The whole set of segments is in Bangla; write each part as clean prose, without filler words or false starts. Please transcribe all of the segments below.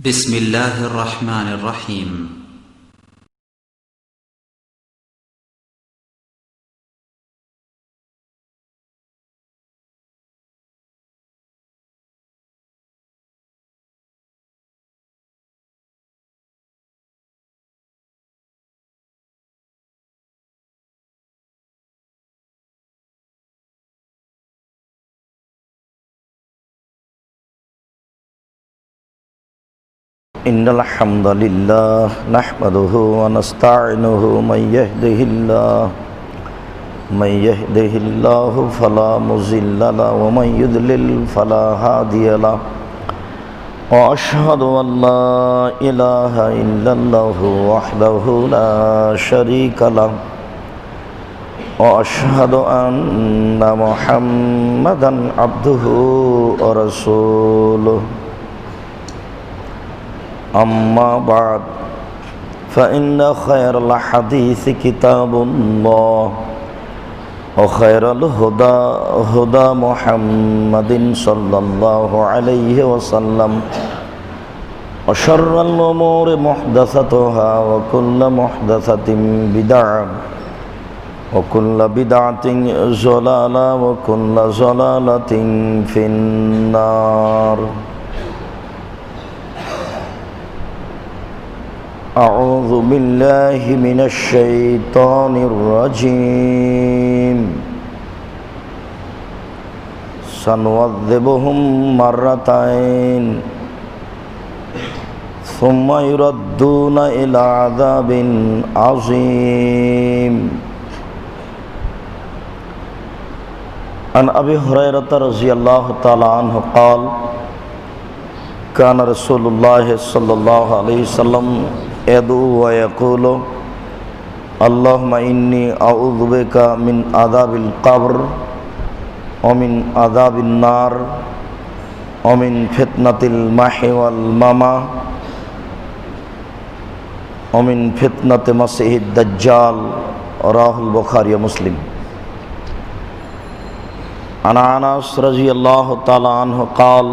بسم الله الرحمن الرحيم إن الحمد لله نحمده ونستعينه من يهده الله فلا مضل له ومن يضلل فلا هادي له وأشهد أن لا إله إلا الله وحده لا شريك له وأشهد أن محمدا عبده ورسوله أما بعد فإن خير الحديث كتاب الله وخير الهدى هدى محمد صلى الله عليه وسلم وشر الأمور محدثاتها وكل محدثة بدعة وكل بدعة ضلالة وكل ضلالة في النار. أعوذ بالله من الشيطان الرجيم سنعذبهم مرتين ثم يردون إلى عذاب عظيم. عن أبي هريرة رضي الله تعالى عنه قال كان رسول الله صلى الله عليه وسلم يدعو ويقول اللهم إني أعوذ بك من عذاب القبر ومن عذاب النار ومن فتنة المحيا والممات ومن فتنة مسيح الدجال. رواه البخاري ومسلم. عن أنس رضي الله تعالى عنه قال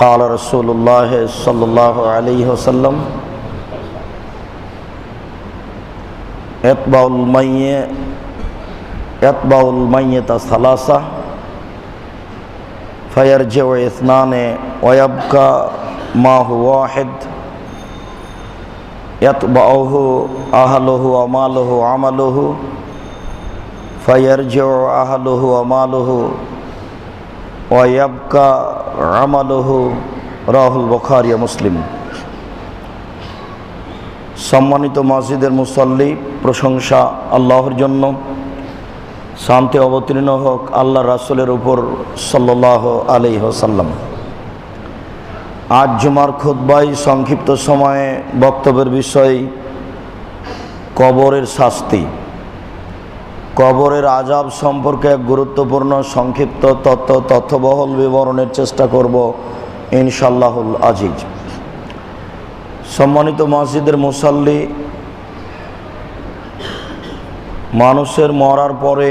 قال رسول الله صلى الله عليه وسلم يتبع الميت ثلاثة فيرجع اثنان ويبقى معه واحد يتبعه أهله وماله عمله فيرجع أهله وماله ويبقى আমালুহু। রাহুল বুখারী মুসলিম। সম্মানিত মসজিদের মুসল্লি, প্রশংসা আল্লাহর জন্য, শান্তি অবতীর্ণ হোক আল্লাহ রাসূলের উপর সাল্লাল্লাহু আলাইহি ওয়াসাল্লাম। আজ জুমার খুতবায় সংক্ষিপ্ত সময়ে বক্তব্যের বিষয় কবরের শাস্তি, কবরের আযাব সম্পর্কে এক গুরুত্বপূর্ণ সংক্ষিপ্ত তথ্যবহুল বিবরণের চেষ্টা করব ইনশাআল্লাহুল আজিজ। সম্মানিত মসজিদের মুসল্লি, মানুষের মরার পরে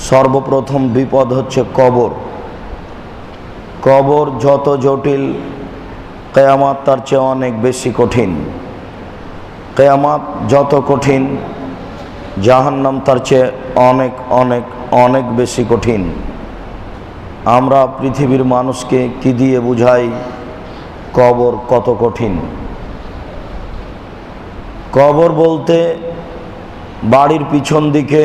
সর্বপ্রথম বিপদ হচ্ছে কবর। কবর যত জটিল, কিয়ামত তার চেয়ে অনেক বেশি কঠিন। কিয়ামত যত কঠিন, জাহান্নাম তার চেয়ে অনেক অনেক অনেক বেশি কঠিন। আমরা পৃথিবীর মানুষকে কি দিয়ে বুঝাই কবর কত কঠিন? কবর বলতে বাড়ির পিছন দিকে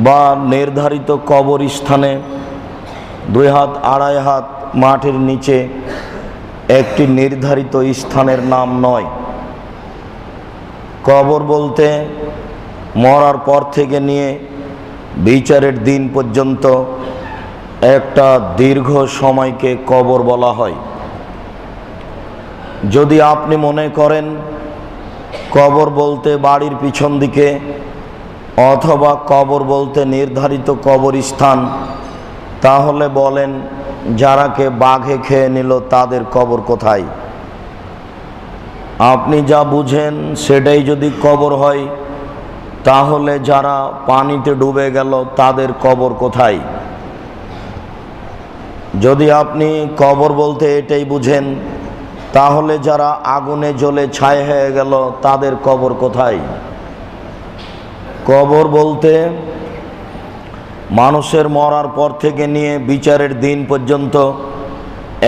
বা নির্ধারিত কবর স্থানে 2 হাত 2.5 হাত মাটির নিচে একটি নির্ধারিত স্থানের নাম নয়। কবর বলতে মরার পর থেকে নিয়ে বিচারের দিন পর্যন্ত একটা দীর্ঘ সময়কে কবর বলা হয়। যদি আপনি মনে করেন কবর বলতে বাড়ির পিছন দিকে অথবা কবর বলতে নির্ধারিত কবরস্থান, তাহলে বলেন যারাকে বাঘে খেয়ে নিল তাদের কবর কোথায়? আপনি যা বুঝেন সেটাই যদি কবর হয়, তাহলে যারা পানিতে ডুবে গেল তাদের কবর কোথায়? যদি আপনি কবর বলতে এটাই বুঝেন, তাহলে যারা আগুনে জ্বলে ছাই হয়ে গেল তাদের কবর কোথায়? কবর বলতে মানুষের মরার পর থেকে নিয়ে বিচারের দিন পর্যন্ত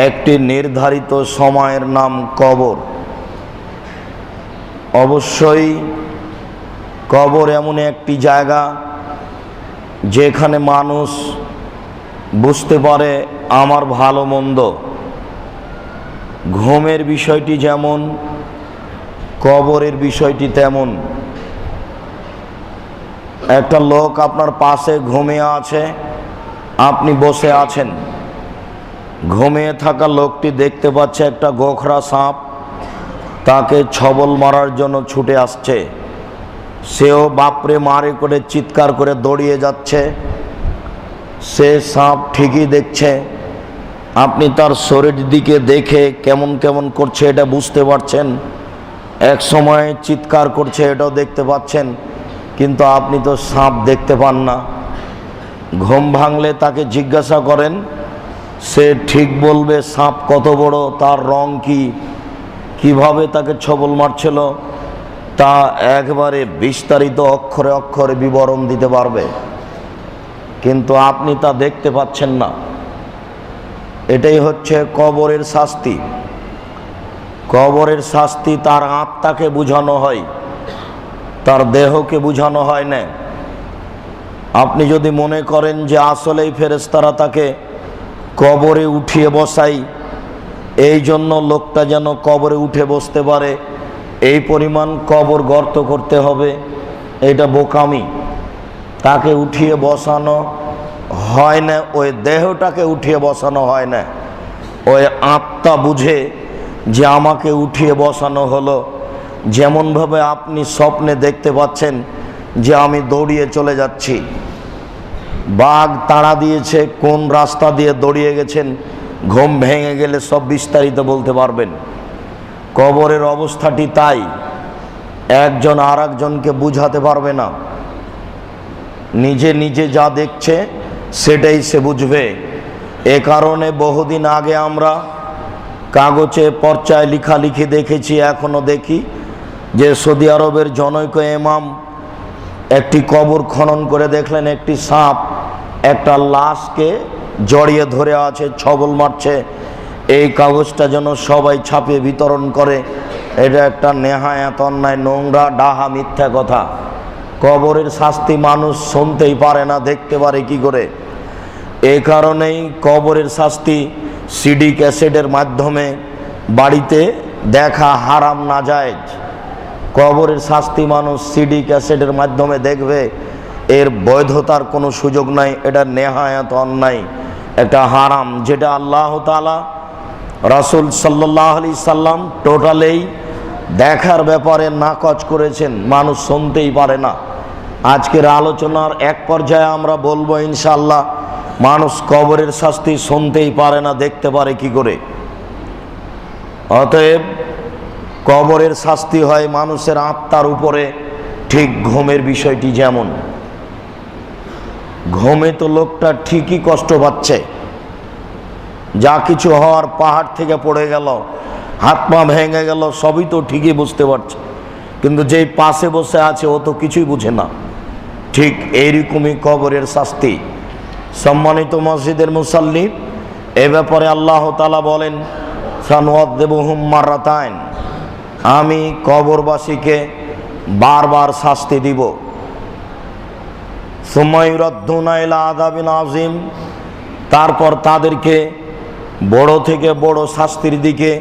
একটি নির্ধারিত সময়ের নাম কবর। অবশ্যই কবর এমন একটি জায়গা যেখানে মানুষ বুঝতে পারে আমার ভালো মন্দ। ঘুমের বিষয়টি যেমন, কবরের বিষয়টি তেমন। একটা লোক আপনার পাশে ঘুমিয়ে আছে, আপনি বসে আছেন। ঘুমিয়ে থাকা লোকটি দেখতে পাচ্ছে একটা গোখরা সাপ তাকে ছবল মারার জন্য ছুটে আসছে। সেও বাপরে মারে করে চিৎকার করে দৌড়িয়ে যাচ্ছে। সে সাপ ঠিকই দেখছে, আপনি তার শরীর দিকে দেখে কেমন কেমন করছে এটা বুঝতে পারছেন। এক সময় চিৎকার করছে এটাও দেখতে পাচ্ছেন, কিন্তু আপনি তো সাপ দেখতে পান না। ঘুম ভাঙলে তাকে জিজ্ঞাসা করেন, সে ঠিক বলবে সাপ কত বড়, তার রং কি, কিভাবে তাকে ছবল মারছিল, তা একবারে বিস্তারিত অক্ষরে অক্ষরে বিবরণ দিতে পারবে। কিন্তু আপনি তা দেখতে পাচ্ছেন না। এটাই হচ্ছে কবরের শাস্তি। কবরের শাস্তি তার আত্মাকে বুঝানো হয়, তার দেহকে বুঝানো হয় না। আপনি যদি মনে করেন যে আসলেই ফেরেশতারা তাকে কবরে উঠিয়ে বসাই, এই জন্য লোকটা যেন কবরে উঠে বসতে পারে এই পরিমাণ কবর গর্ত করতে হবে, এটা বোকামি। তাকে উঠিয়ে বসানো হয় না, ওই দেহটাকে উঠিয়ে বসানো হয় না। ওই আত্মা বুঝে যে আমাকে উঠিয়ে বসানো হলো। যেমনভাবে আপনি স্বপ্নে দেখতে পাচ্ছেন যে আমি দৌড়িয়ে চলে যাচ্ছি, বাঘ তাড়া দিয়েছে, কোন রাস্তা দিয়ে দৌড়িয়ে গেছেন ঘুম ভেঙে গেলে সব বিস্তারিত বলতে পারবেন। কবরের অবস্থাটি তাই, একজন আর একজনকে বুঝাতে পারবে না। নিজে নিজে যা দেখছে সেটাই সে বুঝবে। এ কারণে বহুদিন আগে আমরা কাগজে পর্চায় লেখালেখি দেখেছি, এখনো দেখি, যে সৌদি আরবের জনৈক ইমাম একটি কবর খনন করে দেখলেন একটি সাপ একটা লাশকে জড়িয়ে ধরে আছে, ছবল মারছে। এই কাগজটা যেন সবাই ছাপিয়ে বিতরণ করে। এটা একটা নেহায়াত অন্যায়, নোংরা, ডাহা, মিথ্যা কথা। কবরের শাস্তি মানুষ শুনতেই পারে না, দেখতে পারে কি করে? এই কারণেই কবরের শাস্তি সিডি ক্যাসেটের মাধ্যমে বাড়িতে দেখা হারাম, নাজায়েজ। কবরের শাস্তি মানুষ সিডি ক্যাসেটের মাধ্যমে দেখবে, এর বৈধতার কোনো সুযোগ নাই। এটা নেহায়াত অন্যায়, এটা হারাম, যেটা আল্লাহ তাআলা, রাসূল সাল্লাল্লাহু আলাইহি সাল্লাম টোটালেই দেখার ব্যাপারে নাকচ করেছেন। মানুষ শুনতেই পারে না। আজকের আলোচনার এক পর্যায়ে আমরা বলবো ইনশাআল্লাহ, মানুষ কবরের শাস্তি শুনতেই পারে না, দেখতে পারে কি করে। অতএব কবরের শাস্তি হয় মানুষের আত্মার উপরে, ঠিক ঘুমের বিষয়টি যেমন। ঘুমে তো লোকটা ঠিকই কষ্ট পাচ্ছে, যা কিছু হওয়ার, পাহাড় থেকে পড়ে গেল, হাত পা ভেঙে গেল, সবই তো ঠিকই বুঝতে পারছে। কিন্তু যেই পাশে বসে আছে ও তো কিছুই বুঝে না। ঠিক এইরকমই কবরের শাস্তি। সম্মানিত মসজিদের মুসাল্লি, এ ব্যাপারে আল্লাহ তাআলা বলেন, সানুআযিবুহুম মাররাতাইন, আমি কবরবাসীকে বারবার শাস্তি দিব। সুম্মা ইউরাদ্দুনা ইলা আযাবিন আযীম, তারপর তাদেরকে বড় থেকে বড় শাস্তির দিকে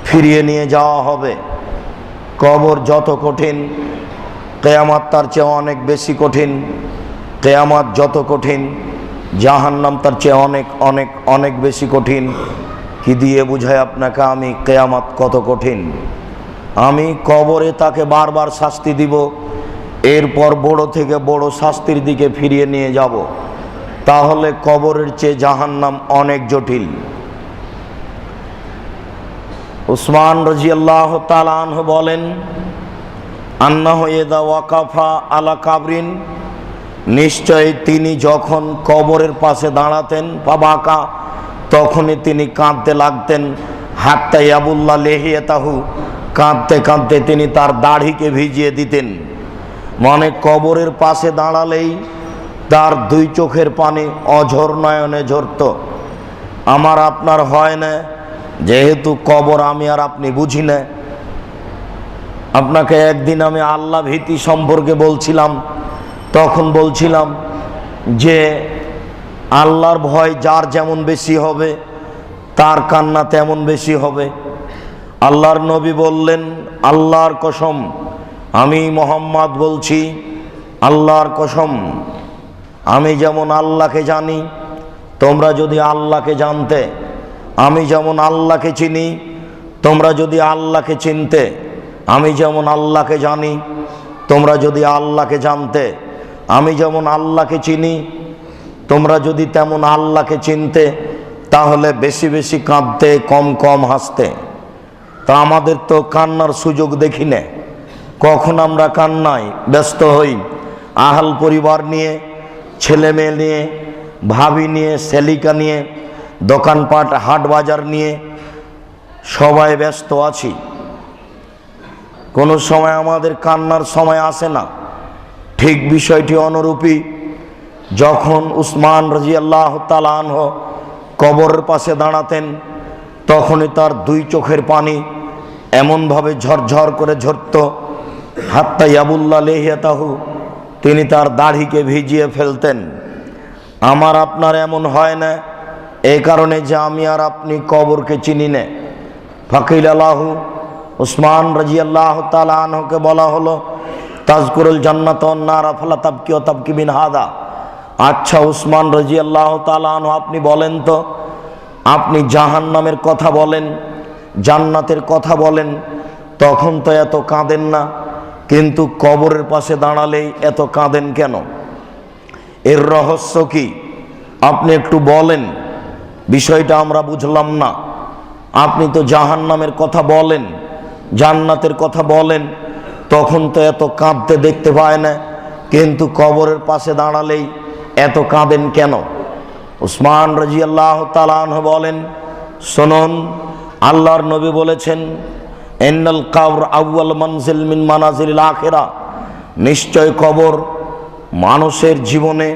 ফিরিয়ে নিয়ে যাওয়া হবে। কবর যত কঠিন, কিয়ামত তার চেয়ে অনেক বেশি কঠিন। কিয়ামত যত কঠিন, জাহান্নাম তার চেয়ে অনেক অনেক অনেক বেশি কঠিন। কি দিয়ে বুঝাই আপনাকে আমি কিয়ামত কত কঠিন? আমি কবরে তাকে বারবার শাস্তি দিব, এরপর বড় থেকে বড় শাস্তির দিকে ফিরিয়ে নিয়ে যাব। তাহলে কবরের চেয়ে জাহান্নাম অনেক জটিল। উসমান রাদিয়াল্লাহু তাআলা আনহু বলেন, আন্নাহু ইযা ওয়াকাফা আলা কাবরিন, নিশ্চয় তিনি যখন কবরের পাশে দাঁড়াতেন, ফাবাকা, তখনই তিনি কাঁদতে লাগতেন। হাত্তা ইয়াবুল্লাহ লেহিয়াতাহু, কাঁদতে কাঁদতে তিনি তার দাড়িকে ভিজিয়ে দিতেন। মানে কবরের পাশে দাঁড়ালেই তার দুই চোখের পানি অঝর নয়নে ঝরত। আমার আপনার হয় না, যেহেতু কবর আমি আর আপনি বুঝি না। আপনাকে একদিন আমি আল্লাহ ভীতি সম্পর্কে বলছিলাম, তখন বলছিলাম যে আল্লাহর ভয় যার যেমন বেশি হবে তার কান্না তেমন বেশি হবে। আল্লাহর নবী বললেন, আল্লাহর কসম, আমি মোহাম্মদ বলছি, আল্লাহর কসম, আমি যেমন আল্লাহকে জানি, তোমরা যদি আল্লাহকে জানতে, আমি যেমন আল্লাহকে চিনি, তোমরা যদি আল্লাহকে চিনতে, আমি যেমন আল্লাহকে জানি, তোমরা যদি আল্লাহকে জানতে, আমি যেমন আল্লাহকে চিনি, তোমরা যদি তেমন আল্লাহকে চিনতে, তাহলে বেশি বেশি কাঁদতে, কম কম হাসতে। তা আমাদের তো কান্নার সুযোগ দেখি না। কখন আমরা কান্নায় ব্যস্ত হই, আহাল পরিবার নিয়ে, ছেলে মেয়ে নিয়ে, ভাবি নিয়ে, সেলিকা নিয়ে, দোকানপাট হাট বাজার নিয়ে সবাই ব্যস্ত আছি। কোনো সময় আমাদের কান্নার সময় আসে না। ঠিক বিষয়টি অনুরূপী। যখন উসমান রাদিয়াল্লাহু তাআলা আনহু কবরের পাশে দাঁড়াতেন, তখনই তার দুই চোখের পানি এমনভাবে ঝরঝর করে ঝরত, হাত্তা ইয়াবুল্লাহ লেহিয়াতাহু, তিনি তার দাড়িকে ভিজিয়ে ফেলতেন। আমার আপনার এমন হয় না, এই কারণে যে আমি আর আপনি কবরকে চিনি না। ফাকিল আলাহু, উসমান রাদিয়াল্লাহু তাআলা আনহুকে বলা হলো, তাজকুরুল জান্নাত ওয়ান নার ফালা তাবকি ওয়া তাবকি মিন হাদা। আচ্ছা উসমান রাদিয়াল্লাহু তাআলা আনহু, আপনি বলেন তো, আপনি জাহান্নামের কথা বলেন, জান্নাতের কথা বলেন, তখন তো এত কাঁদেন না, কিন্তু কবরের পাশে দাঁড়ালেই এত কাঁদেন কেন? এর রহস্য কি? আপনি একটু বলেন। বিষয়টা আমরা বুঝলাম না। আপনি তো জাহান্নামের কথা বলেন, জান্নাতের কথা বলেন, তখন তো এত কাঁদতে দেখতে পায় না, কিন্তু কবরের পাশে দাঁড়ালেই এত কাঁদেন কেন? উসমান রাদিয়াল্লাহু তাআলা আনহু বলেন, শুনুন, আল্লাহর নবী বলেছেন, ইন্নাল কবর আউয়াল মানজিল মিন মানাজিলিল আখিরাহ, নিশ্চয় কবর মানুষের জীবনে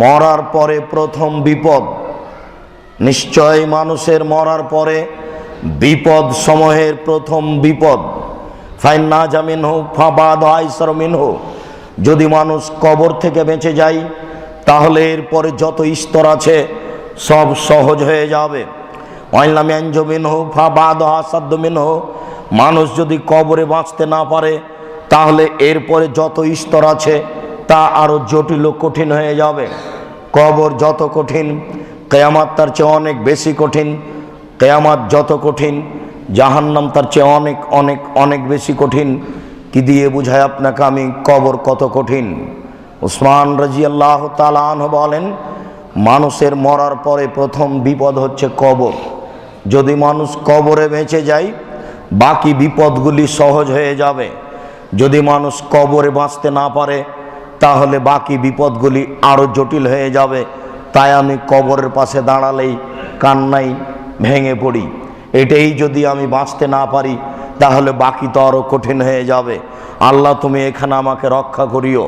মরার পরে প্রথম বিপদ। নিশ্চয় মানুষের মরার পরে বিপদ সমূহের প্রথম বিপদ। ফাইন্না জামিনহু ফাবাদ আইসার মিনহু, যদি মানুষ কবর থেকে বেঁচে যায় তাহলে এরপরে যত স্তর আছে সব সহজ হয়ে যাবে। ওয়াইলাম ইয়ানজু মিনহু ফাবাদ আসাদ মিনহু, মানুষ যদি কবরে বাঁচতে না পারে তাহলে এরপরে যত স্তর আছে তা আরো জটিল ও কঠিন হয়ে যাবে। কবর যত কঠিন, কিয়ামত তার চেয়ে অনেক বেশি কঠিন। কিয়ামত যত কঠিন, জাহান্নাম তার চেয়ে অনেক অনেক অনেক বেশি কঠিন। কি দিয়ে বুঝায় আপনাকে আমি কবর কত কঠিন? উসমান রাদিয়াল্লাহু তাআলা আনহু বলেন, মানুষের মরার পরে প্রথম বিপদ হচ্ছে কবর। যদি মানুষ কবরে বেঁচে যায় বাকি বিপদগুলি সহজ হয়ে যাবে। যদি মানুষ কবরে বাঁচতে না পারে তাহলে বাকি বিপদগুলি আরও জটিল হয়ে যাবে। তাই আমি কবরের পাশে দাঁড়ালেই কান্নাই ভেঙে পড়ি। এটাই যদি আমি বাঁচতে না পারি তাহলে বাকি তো আরও কঠিন হয়ে যাবে। আল্লাহ তুমি এখানে আমাকে রক্ষা করিও।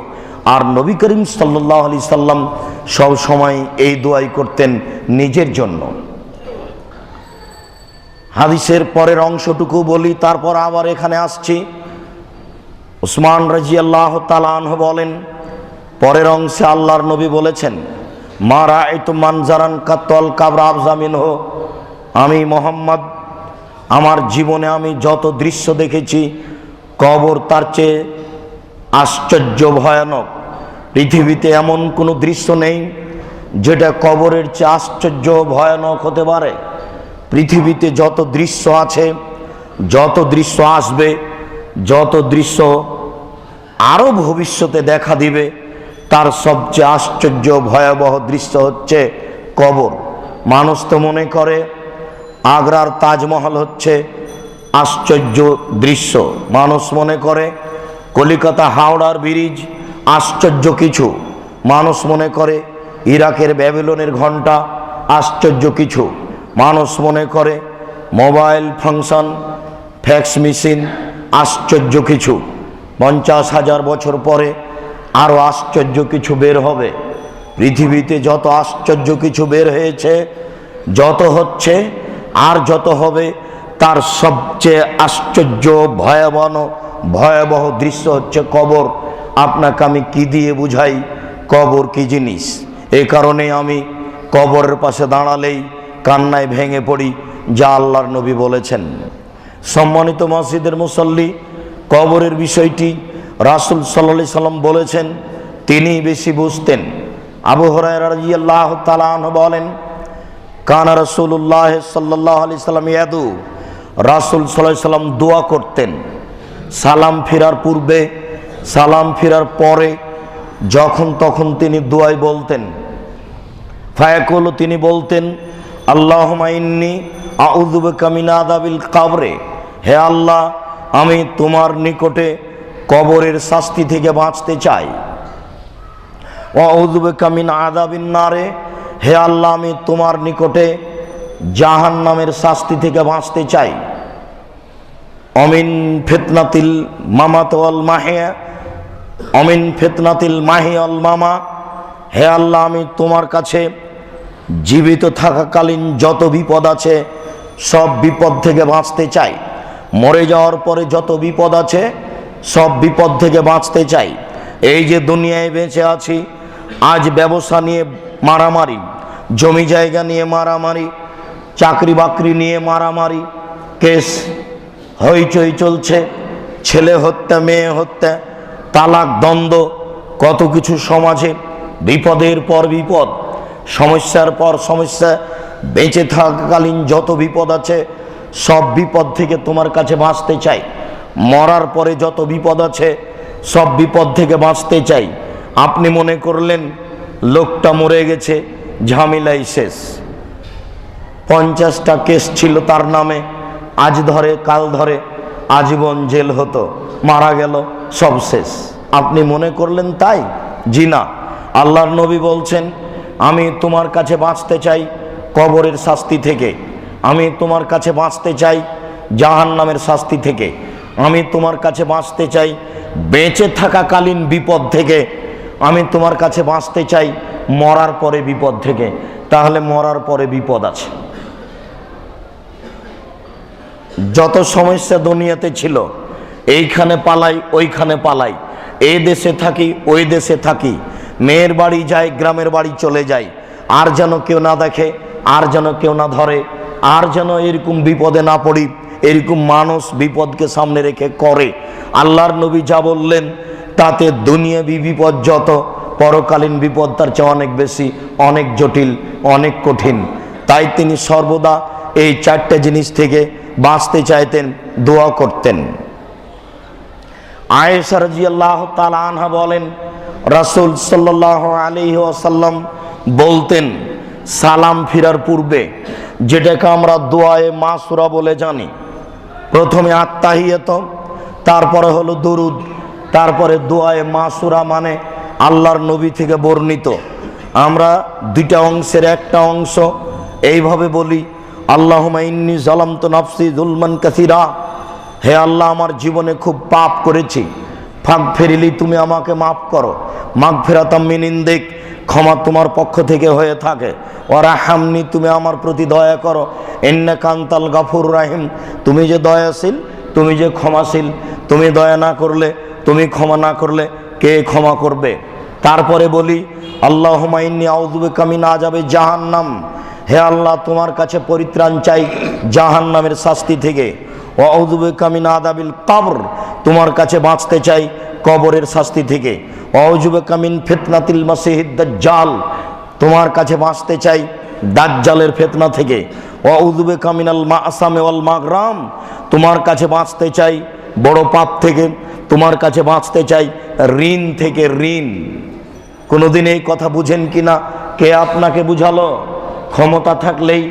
আর নবী করিম সাল্লাল্লাহু আলাইহি সাল্লাম সব সময় এই দোয়াই করতেন নিজের জন্য। হাদিসের পরের অংশটুকু বলি, তারপর আবার এখানে আসছি। উসমান রাদিয়াল্লাহু তাআলা আনহু বলেন, পরের অংশে আল্লাহর নবী বলেছেন, মা রাআইতু মানজারান কাতাল কাবর আফজা মিনহু, আমি মোহাম্মদ আমার জীবনে আমি যত দৃশ্য দেখেছি কবর তার চেয়ে আশ্চর্য ভয়ানক। পৃথিবীতে এমন কোনো দৃশ্য নেই যেটা কবরের চেয়ে আশ্চর্য ভয়ানক হতে পারে। পৃথিবীতে যত দৃশ্য আছে, যত দৃশ্য আসবে, যত দৃশ্য আরও ভবিষ্যতে দেখা দিবে, তার সবচেয়ে আশ্চর্য ভয়াবহ দৃশ্য হচ্ছে কবর। মানুষ তো মনে করে আগ্রার তাজমহল হচ্ছে আশ্চর্য দৃশ্য, মানুষ মনে করে কলিকাতা হাওড়ার ব্রিজ আশ্চর্য কিছু, মানুষ মনে করে ইরাকের ব্যাবিলনের ঘণ্টা আশ্চর্য কিছু। মানুষ মনে করে মোবাইল ফাংশন, ফ্যাক্স মেশিন আশ্চর্য কিছু। 50,000 বছর পরে আরও আশ্চর্য কিছু বের হবে। পৃথিবীতে যত আশ্চর্য কিছু বের হয়েছে, যত হচ্ছে আর যত হবে, তার সবচেয়ে আশ্চর্য ভয়াবহ দৃশ্য হচ্ছে কবর। আপনাকে আমি কি দিয়ে বুঝাই কবর কি জিনিস? এই কারণে আমি কবরের পাশে দাঁড়ালেই কান্নায় ভেঙে পড়ি, যা আল্লাহর নবী বলেছেন। সম্মানিত মসজিদের মুসল্লি, কবরের বিষয়টি রাসূল সাল্লাল্লাহু আলাইহি সাল্লাম বলেছেন, তিনি বেশি বুঝতেন। আবু হুরায়রা রাদিয়াল্লাহু তাআলা আনহু বলেন, কানা রাসূলুল্লাহ সাল্লাল্লাহু আলাইহি সাল্লাম ইয়াদু, রাসূল সাল্লাল্লাহু আলাইহি সাল্লাম দোয়া করতেন সালাম ফেরার পূর্বে, সালাম ফেরার পরে, যখন তখন তিনি দোয়াই বলতেন। ফায়াকুলু, তিনি বলতেন, আল্লাহুম্মা ইন্নী আউযু বিকা মিন আযাবিল কবরে, হে আল্লাহ, আমি তোমার নিকটে কবরের শাস্তি থেকে বাঁচতে চাই। ওয়া আউযু বিকা মিন আযাবিন নারে, হে আল্লাহ, আমি তোমার নিকটে জাহান্নামের শাস্তি থেকে বাঁচতে চাই। অমিন ফিতনাতিল মামাত ওয়াল মাহিয়া, অমিন ফিতনাতিল মাহি ওয়াল মামা, হে আল্লাহ, আমি তোমার কাছে জীবিত থাকাকালীন যত বিপদ আছে সব বিপদ থেকে বাঁচতে চাই। মরে যাওয়ার পরে যত বিপদ আছে সব বিপদ থেকে বাঁচতে চাই। এই যে দুনিয়ায় বেঁচে আছি, আজ ব্যবসা নিয়ে মারামারি, জমি জায়গা নিয়ে মারামারি, চাকরি বাকরি নিয়ে মারামারি, কেস হইচই চলছে, ছেলে হত্যা, মেয়ে হত্যা, তালাক, দ্বন্দ্ব, কত কিছু সমাজে, বিপদের পর বিপদ, সমস্যার পর সমস্যা। বেঁচে থাকাকালীন যত বিপদ আছে সব বিপদ থেকে তোমার কাছে বাঁচতে চাই। মরার পরে যত বিপদ আছে সব বিপদ থেকে বাঁচতে চাই। আপনি মনে করলেন লোকটা মরে গেছে, ঝামেলাই শেষ, 50টা কেস ছিল তার নামে, আজ ধরে কাল ধরে আজীবন জেল হতো, মারা গেল, সব শেষ। আপনি মনে করলেন তাই? জি না, আল্লাহর নবী বলছেন, আমি তোমার কাছে বাঁচতে চাই কবরের শাস্তি থেকে, আমি তোমার কাছে বাঁচতে চাই জাহান্নামের শাস্তি থেকে, আমি তোমার কাছে বাঁচতে চাই বেঁচে থাকাকালীন বিপদ থেকে, আমি তোমার কাছে বাঁচতে চাই মরার পরে বিপদ থেকে। তাহলে মরার পরে বিপদ আছে। যত সমস্যা দুনিয়াতে ছিল, এইখানে পালাই, ওইখানে পালাই, এই দেশে থাকি, ওই দেশে থাকি, মেয়ের বাড়ি যাই, গ্রামের বাড়ি চলে যাই, আর যেন কেউ না দেখে, আর যেন কেউ না ধরে, আর যেন এরকম বিপদে না পড়ি, এরকম মানুষ বিপদকে সামনে রেখে করে। আল্লাহর নবী যা বললেন তাতে দুনিয়াবি বিপদ যত, পরকালীন বিপদ তার চেয়ে অনেক বেশি, অনেক জটিল, অনেক কঠিন। তাই তিনি সর্বদা এই 4টে জিনিস থেকে বাঁচতে চাইতেন, দোয়া করতেন। আয়েশা রাদিয়াল্লাহু তাআলা আনহা বলেন, রাসূল সাল্লাল্লাহু আলাইহি ওয়াসাল্লাম বলতেন সালাম ফিরার পূর্বে, যেটাকে আমরা দোয়ায়ে মাসুরা বলে জানি, প্রথমে আত্তাহিয়াত, তারপরে হলো দুরুদ, তারপরে দোয়ায়ে মাসুরা, মানে আল্লাহর নবী থেকে বর্ণিত। আমরা 2টা অংশের একটা অংশ এইভাবে বলি, আল্লাহুম্মা ইন্নী যালামতু নাফসি যুলমান কাসীরা, হে আল্লাহ, আমার জীবনে খুব পাপ করেছি, ফাগফিরলি, তুমি আমাকে মাফ করো, মাগফিরাতাম মিন ইনদিক, ক্ষমা তোমার পক্ষ থেকে হয়ে থাকে, ওয়ারহামনি, তুমি আমার প্রতি দয়া করো, ইন্নাকা আনতাল গাফুরুর রাহিম, তুমি যে দয়াশীল, তুমি যে ক্ষমাশীল, তুমি দয়া না করলে, তুমি ক্ষমা না করলে কে ক্ষমা করবে? তারপরে বলি, আল্লাহুম্মা ইন্নী আউযু বিকা মিন আযাবি জাহান্নাম, হে আল্লাহ, তোমার কাছে পরিত্রাণ চাই জাহান্নামের শাস্তি থেকে, ওয়া আউযু বিকা মিন আযাবিল কবর, তোমার কাছে বাঁচতে চাই কবরের শাস্তি থেকে, ওয়া আউযু বিকা মিন ফিতনাতিল মাসিহিদ দাজ্জাল, তোমার কাছে বাঁচতে চাই দাজ্জালের ফিতনা থেকে, ওয়া আউযু বিকা মিনাল মাআসামি ওয়াল মাগরাম, তোমার কাছে বাঁচতে চাই বড় পাপ থেকে, তোমার কাছে বাঁচতে চাই ঋণ থেকে। ঋণ কোনোদিন এই কথা বুঝেন কিনা? কে আপনাকে বুঝালো? ক্ষমতা থাকলেই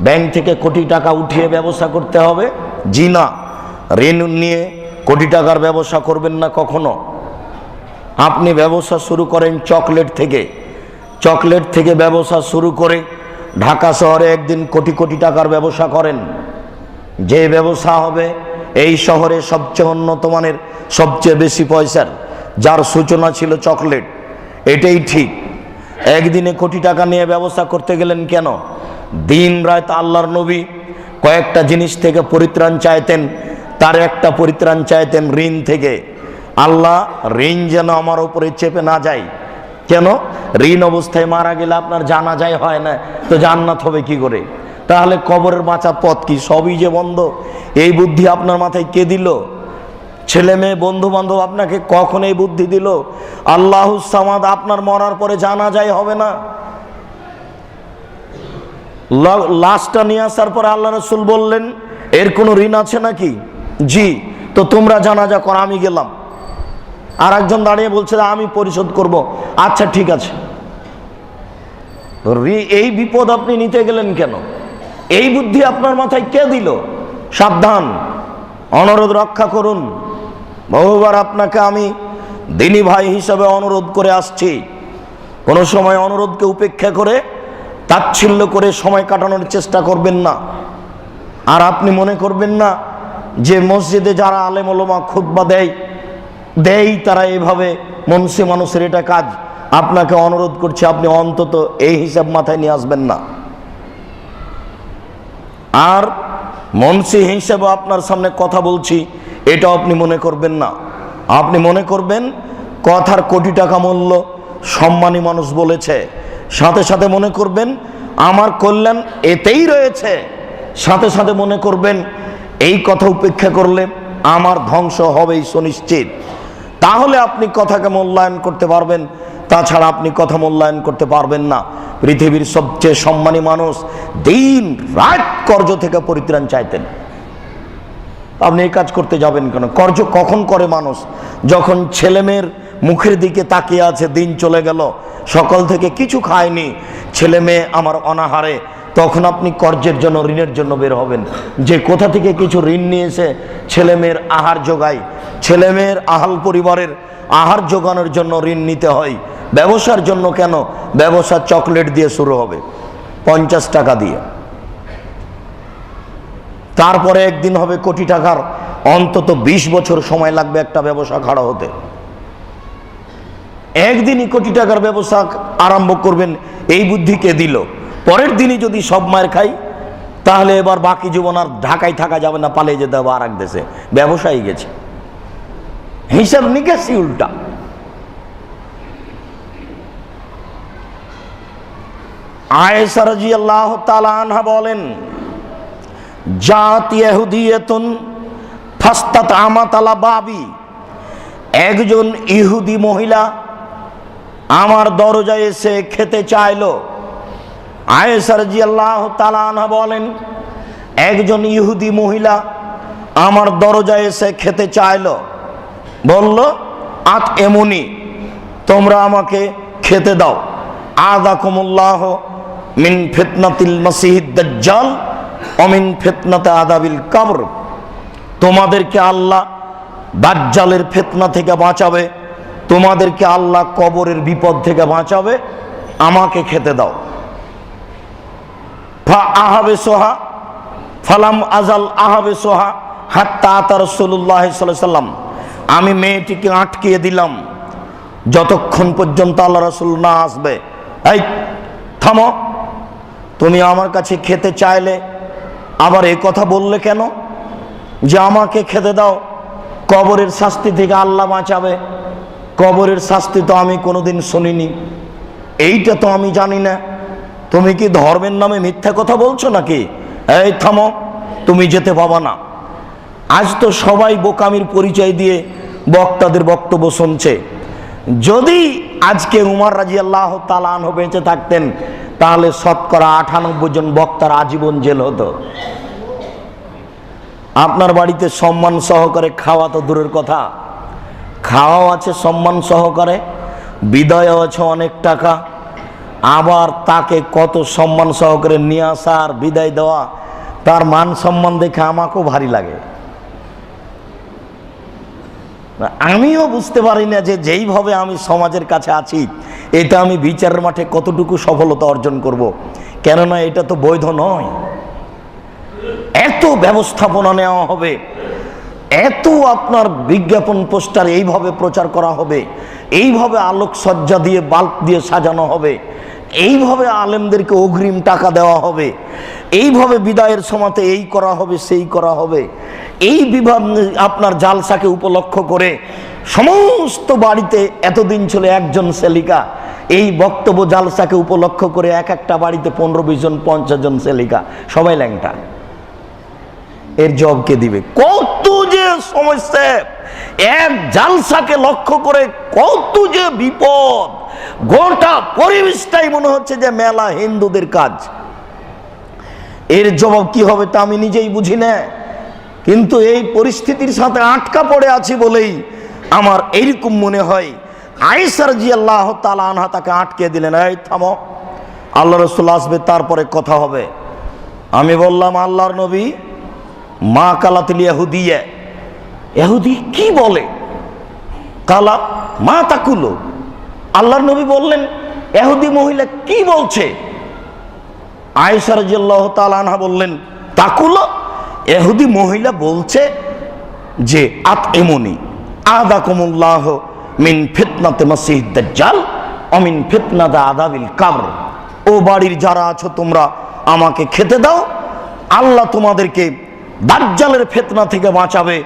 ব্যাংক থেকে কোটি টাকা উঠিয়ে ব্যবসা করতে হবে? জি না, ঋণ নিয়ে কোটি টাকার ব্যবসা করবেন না কখনো। আপনি ব্যবসা শুরু করেন চকলেট থেকে, চকলেট থেকে ব্যবসা শুরু করে ঢাকা শহরে একদিন কোটি কোটি টাকার ব্যবসা করেন, যে ব্যবসা হবে এই শহরে সবচেয়ে উন্নত মানের, সবচেয়ে বেশি পয়সার, যার সূচনা ছিল চকলেট, এটাই ঠিক। একদিনে কোটি টাকা নিয়ে ব্যবসা করতে গেলেন কেন? দিন রাত আল্লাহর নবী কয়েকটা জিনিস থেকে পরিত্রাণ চাইতেন। তার একটা পরিত্রাণ চাইতেন ঋণ থেকে। আল্লাহ, ঋণ যেন আমার উপরে চেপে না যায়। কেন? ঋণ অবস্থায় মারা গেলে আপনার জানাজাই হয় না, তো জান্নাত হবে কি করে? তাহলে কবরের বাঁচার পথ কি? সবই যে বন্ধ। এই বুদ্ধি আপনার মাথায় কে দিল? ছেলে মেয়ে, বন্ধু বান্ধব আপনাকে কখন এই বুদ্ধি দিল? আল্লাহুস সামাদ, আপনার মরার পরে জানাজাই হবে না। লাশটা নিয়ে আসার পরে আল্লাহ রাসূল বললেন, এর কোনো ঋণ আছে নাকি? জি। তো তোমরা জানাজা করো, আমি গেলাম। আর একজন দাঁড়িয়ে বলছে আমি পরিশোধ করব। আচ্ছা ঠিক আছে। এই বিপদ আপনি নিতে গেলেন কেন? এই বুদ্ধি আপনার মাথায় কে দিল? সাবধান, অনুরোধ রক্ষা করুন। বহুবার আপনাকে আমি দিনী ভাই হিসাবে অনুরোধ করে আসছি, কোনো সময় অনুরোধকে উপেক্ষা করে তাচ্ছিল্য করে সময় কাটানোর চেষ্টা করবেন না। আর আপনি মনে করবেন না যে মসজিদে যারা আলেম ওলামা খুতবা দেয় তারা এইভাবে মনসি মানুষের এটা কাজ। আপনাকে অনুরোধ করছি, আপনি অন্তত এই হিসাব মাথায় নিয়ে আসবেন না। আর মনসি হিসাবে আপনার সামনে কথা বলছি, এটা আপনি মনে করবেন না। আপনি মনে করবেন কথার কোটি টাকা মূল্য, সম্মানী মানুষ বলেছে, সাথে সাথে মনে করবেন আমার কল্যাণ এতেই রয়েছে, সাথে সাথে মনে করবেন এই কথা উপেক্ষা করলে আমার ধ্বংস হবেই সুনিশ্চিত। তাহলে আপনি কথাকে মূল্যায়ন করতে পারবেন, তাছাড়া আপনি কথা মূল্যায়ন করতে পারবেন না। পৃথিবীর সবচেয়ে সম্মানী মানুষ দিন রাত কর্জ থেকে পরিত্রাণ চাইতেন। আপনি এই কাজ করতে যাবেন কেন? কর্জ কখন করে মানুষ? যখন ছেলেমেয়ের মুখের দিকে তাকিয়ে আছে, দিন চলে গেল, সকাল থেকে কিছু খায়নি, ছেলে মেয়ে আমার অনাহারে, তখন আপনি কর্জের জন্য, ঋণের জন্য বের হবেন। যে কোথা থেকে কিছু ঋণ নিয়েছে ছেলে মেয়ের আহার যোগায়, ছেলে মেয়ের আহাল পরিবারের আহার যোগানোর জন্য ঋণ নিতে হয়। ব্যবসার জন্য কেন? ব্যবসা চকলেট দিয়ে শুরু হবে, 50 টাকা দিয়ে, তারপরে একদিন হবে কোটি টাকার। অন্তত 20 বছর সময় লাগবে একটা ব্যবসা খাড়া হতে। একদিনই কোটি টাকার ব্যবসা আরম্ভ করবেন, এই বুদ্ধি কে দিল? পরের দিনই যদি সব মার খাই, তাহলে এবার বাকি জীবন আর ঢাকায় থাকা যাবে না, পালিয়ে যেতে হবে আর এক দেশে। ব্যবসায়ী গেছে, হিসাব নিকাশই উল্টা। আয়েশা রাদিয়াল্লাহু তাআলা আনহা বলেন, জাত ইহুদিয়াতুন ফাস্তাত আমাত আলা বাবি, একজন ইহুদি মহিলা আমার দরজায় এসে খেতে চাইলো। আয়েশা রাদিয়াল্লাহু তাআলা আনহা বলেন, একজন ইহুদি মহিলা আমার দরজায় এসে খেতে চাইলো, বলল আত এমনি, তোমরা আমাকে খেতে দাও। আযাকুমুল্লাহ মিন ফিতনাতিল মাসিহিদ দাজ্জাল ওয়া মিন ফিতনাতি আযাবিল কবর, তোমাদেরকে আল্লাহ দাজ্জালের ফিতনা থেকে বাঁচাবে, তোমাদেরকে আল্লাহ কবরের বিপদ থেকে বাঁচাবে, আমাকে খেতে দাও। ফা আহাবে সোহা ফালাম আজাল আহাবে সোহা হাত্তা আতা রাসূলুল্লাহ সাল্লাল্লাহু আলাইহি ওয়াসাল্লাম, আমি মেয়েটিকে আটকিয়ে দিলাম যতক্ষণ পর্যন্ত আল্লাহ রাসূল না আসবে। এই থামো, তুমি আমার কাছে খেতে চাইলে আবার এই কথা বললে কেন যে আমাকে খেতে দাও, কবরের শাস্তি থেকে আল্লাহ বাঁচাবে? কবরের শাস্তি তো আমি কোনোদিন শুনিনি, এইটা তো আমি জানি না। তুমি কি ধর্মের নামে মিথ্যা কথা বলছো নাকি? এই থামো, তুমি যেতে পাবা না। আজ তো সবাই বোকামির পরিচয় দিয়ে বক্তাদের বক্তব্য শুনছে। যদি আজকে উমর রাদিয়াল্লাহু তাআলা আনহু বেঁচে থাকতেন, তাহলে শতকরা 98 জন বক্তার আজীবন জেল হতো। আপনার বাড়িতে সম্মান সহকারে খাওয়া তো দূরের কথা, খাওয়াও আছে সম্মান সহকারে, বিদায়ও আছে অনেক টাকা, আবার তাকে কত সম্মান সহকারে নিয়ে আসা আর বিদায় দেওয়া, তার মান সম্মান দেখে আমাকেও ভারী লাগে। আমিও বুঝতে পারি না যে যেইভাবে আমি সমাজের কাছে আছি, এটা আমি বিচারের মাঠে কতটুকু সফলতা অর্জন করব। কেননা এটা তো বৈধ নয়। এত ব্যবস্থাপনা নেওয়া হবে, এত আপনার বিজ্ঞাপন পোস্টার এইভাবে প্রচার করা হবে, এইভাবে আলোকসজ্জা দিয়ে বাল্ব দিয়ে সাজানো হবে, এইভাবে আলেমদেরকে অগ্রিম টাকা দেওয়া হবে, এইভাবে বিদায়ের সময়তে এই করা হবে সেই করা হবে। এই বিভাগ আপনার জালসাকে উপলক্ষ করে সমস্ত বাড়িতে, এতদিন ছিল একজন সেলিকা, এই বক্তব্য জালসাকে উপলক্ষ করে এক একটা বাড়িতে 15-20 জন 50 জন সেলিকা, সবাই ল্যাংটা। এর জব কে দিবে? কত যে সমস্যা, এক জালসাকে লক্ষ্য করে কত যে বিপদ। গোটা পরিবেশটাই মনে হচ্ছে যে মেলা, হিন্দুদের কাজ। এর জবাব কি হবে তা আমি নিজেই বুঝি না, কিন্তু এই পরিস্থিতির সাথে আটকা পড়ে আছি বলেই আমার এইরকম মনে হয়। আয়েশা রাদিয়াল্লাহু তাআলা আনহা তাকে আটকে দিলেন, এই থামো, আল্লাহ রাসূল আসবে তারপরে কথা হবে। আমি বললাম, আল্লাহর নবী, মা কালাতিল ইহুদিয়া, ইহুদি কি বলে? কালা মা তাকুলো, আল্লাহর নবী বললেন ইহুদি মহিলা কি বলছে? আয়েশা রাদিয়াল্লাহু তাআলা আনহা বললেন, তাকুলো, ইহুদি মহিলা বলছে যে আতইমুনি আদাকুমুল্লাহ মিন ফিতনাতে মাসিহিদ দাজ্জাল ওয়া মিন ফিতনাতি আযাবিল কবর। ও বাড়ির যারা আছো তোমরা আমাকে খেতে দাও, আল্লাহ তোমাদেরকে দাজ্জালের ফিতনা থেকে বাঁচাবে,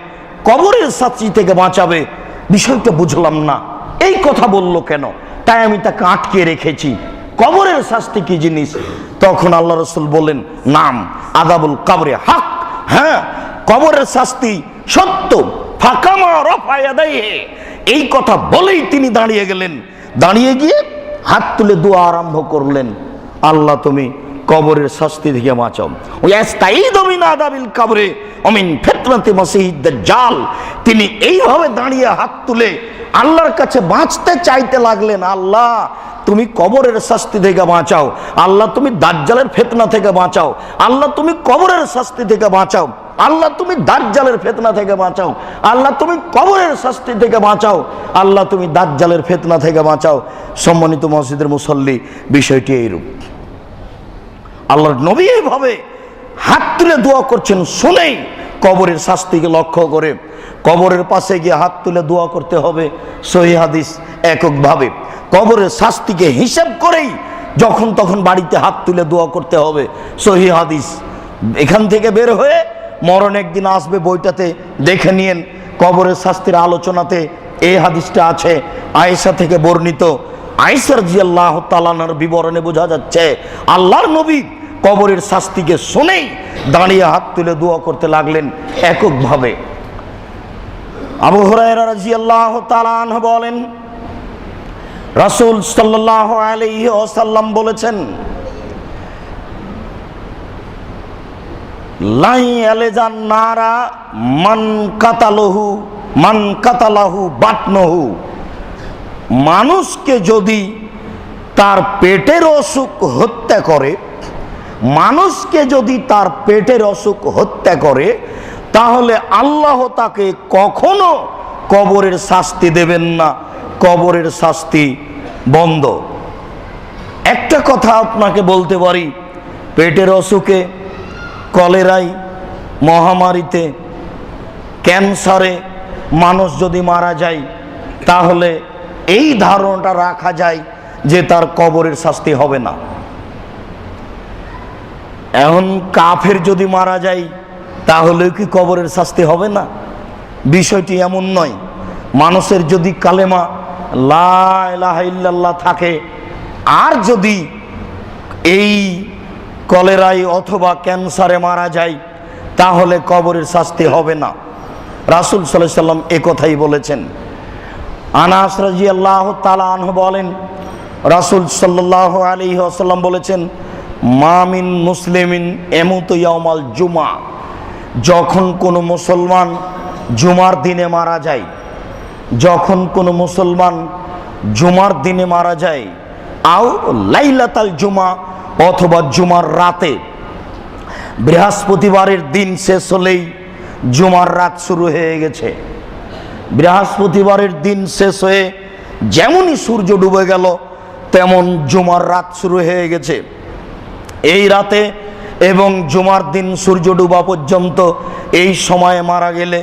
কবরের শাস্তি থেকে বাঁচাবে। বিষয়টা বুঝলাম না, এই কথা বললো কেন? তাই আমি তাকে আটকে রেখেছি। কবরের শাস্তি কি জিনিস? তখন আল্লাহ রাসূল বলেন, নাম আযাবুল কবরে হক, হ্যাঁ কবরের শাস্তি সত্য। ফাকামা রাফা ইয়াদাইহি, এই কথা বলেই তিনি দাঁড়িয়ে গেলেন। দাঁড়িয়ে গিয়ে হাত তুলে দোয়া আরম্ভ করলেন, আল্লাহ তুমি কবরের শাস্তি থেকে বাঁচাও। ওয়াস্তাইযু মিন আযাবিল কবরে ওয়া মিন ফিতনাতি মাসিহিদ দাজ্জাল। তিনি এইভাবে দাঁড়িয়ে হাত তুলে আল্লাহর কাছে বাঁচতে চাইতে লাগলেন, আল্লাহ তুমি কবরের শাস্তি থেকে বাঁচাও, আল্লাহ তুমি দাজ্জালের ফিতনা থেকে বাঁচাও, আল্লাহ তুমি কবরের শাস্তি থেকে বাঁচাও, আল্লাহ তুমি দাজ্জালের ফিতনা থেকে বাঁচাও, আল্লাহ তুমি কবরের শাস্তি থেকে বাঁচাও, আল্লাহ তুমি দাজ্জালের ফিতনা থেকে বাঁচাও। সম্মানিত মসজিদের মুসল্লি, বিষয়টি এইরূপ। আল্লাহর নবী এইভাবে হাত তুলে দোয়া করছেন, শুনেই কবরের শাস্তিকে লক্ষ্য করে কবরের পাশে গিয়ে হাত তুলে দোয়া করতে হবে। সহিহ হাদিস এককভাবে কবরের শাস্তিকে হিসাব করেই যখন তখন বাড়িতে হাত তুলে দোয়া করতে হবে। সহিহ হাদিস। এখান থেকে বের হয়ে মরণ একদিন আসবে, বইটাতে দেখে নিয়েন, কবরের শাস্তির আলোচনাতে এই হাদিসটা আছে, আয়েশা থেকে বর্ণিত। আয়েশা রাদিয়াল্লাহু তাআলা আনহার বিবরণে বোঝা যাচ্ছে আল্লাহর নবী কবরের শাস্তিকে শুনেই দাঁড়িয়ে হাত তুলে দোয়া করতে লাগলেন এককভাবে। আবু হুরায়রা রাদিয়াল্লাহু তাআলা আনহু বলেন, রাসূল সাল্লাল্লাহু আলাইহি ওয়াসাল্লাম বলেছেন, লাই আলেজান নারা মান কাতালাহু বাতনহু। মানুষকে যদি তার পেটের অসুখ হত্যা করে, মানুষকে যদি তার পেটের অসুখ হত্যা করে, তাহলে আল্লাহ তাকে কখনো কবরের শাস্তি দেবেন না, কবরের শাস্তি বন্ধ। একটা কথা আপনাকে বলতে পারি, পেটের অসুখে, কলেরায়, মহামারীতে, ক্যান্সারে মানুষ যদি মারা যায়, তাহলে এই ধারণাটা রাখা যায় যে তার কবরের শাস্তি হবে না। এখন কাফের যদি মারা যায়, তাহলে কি কবরের শাস্তি হবে না? বিষয়টি এমন নয়। মানুষের যদি কালেমা লা ইলাহা ইল্লাল্লাহ থাকে, আর যদি এই কলেরায় অথবা ক্যান্সারে মারা যায়, তাহলে কবরের শাস্তি হবে না। রাসূল সাল্লাল্লাহু আলাইহি সাল্লাম এ কথাই বলেছেন। আনাস রাদিয়াল্লাহু তাআলা আনহু বলেন, রাসূল সাল্লাল্লাহু আলাইহি ওয়াসাল্লাম বলেছেন, মা মিন মুসলিমিন ইয়ামুতু ইয়াউমাল জুমআ। যখন কোনো মুসলমান জুমার দিনে মারা যায়, যখন কোনো মুসলমান জুমার দিনে মারা যায়, আও লাইলাতাল জুমা, অথবা জুমার রাতে, বৃহস্পতিবারের দিন শেষ হলেই জুমার রাত শুরু হয়ে গেছে। বৃহস্পতিবারের দিন শেষ হয়ে যেমনই সূর্য ডুবে গেল, তেমন জুমার রাত শুরু হয়ে গেছে। এই রাতে এবং জুমার দিন সূর্য ডুবা পর্যন্ত এই সময়ে মারা গেলে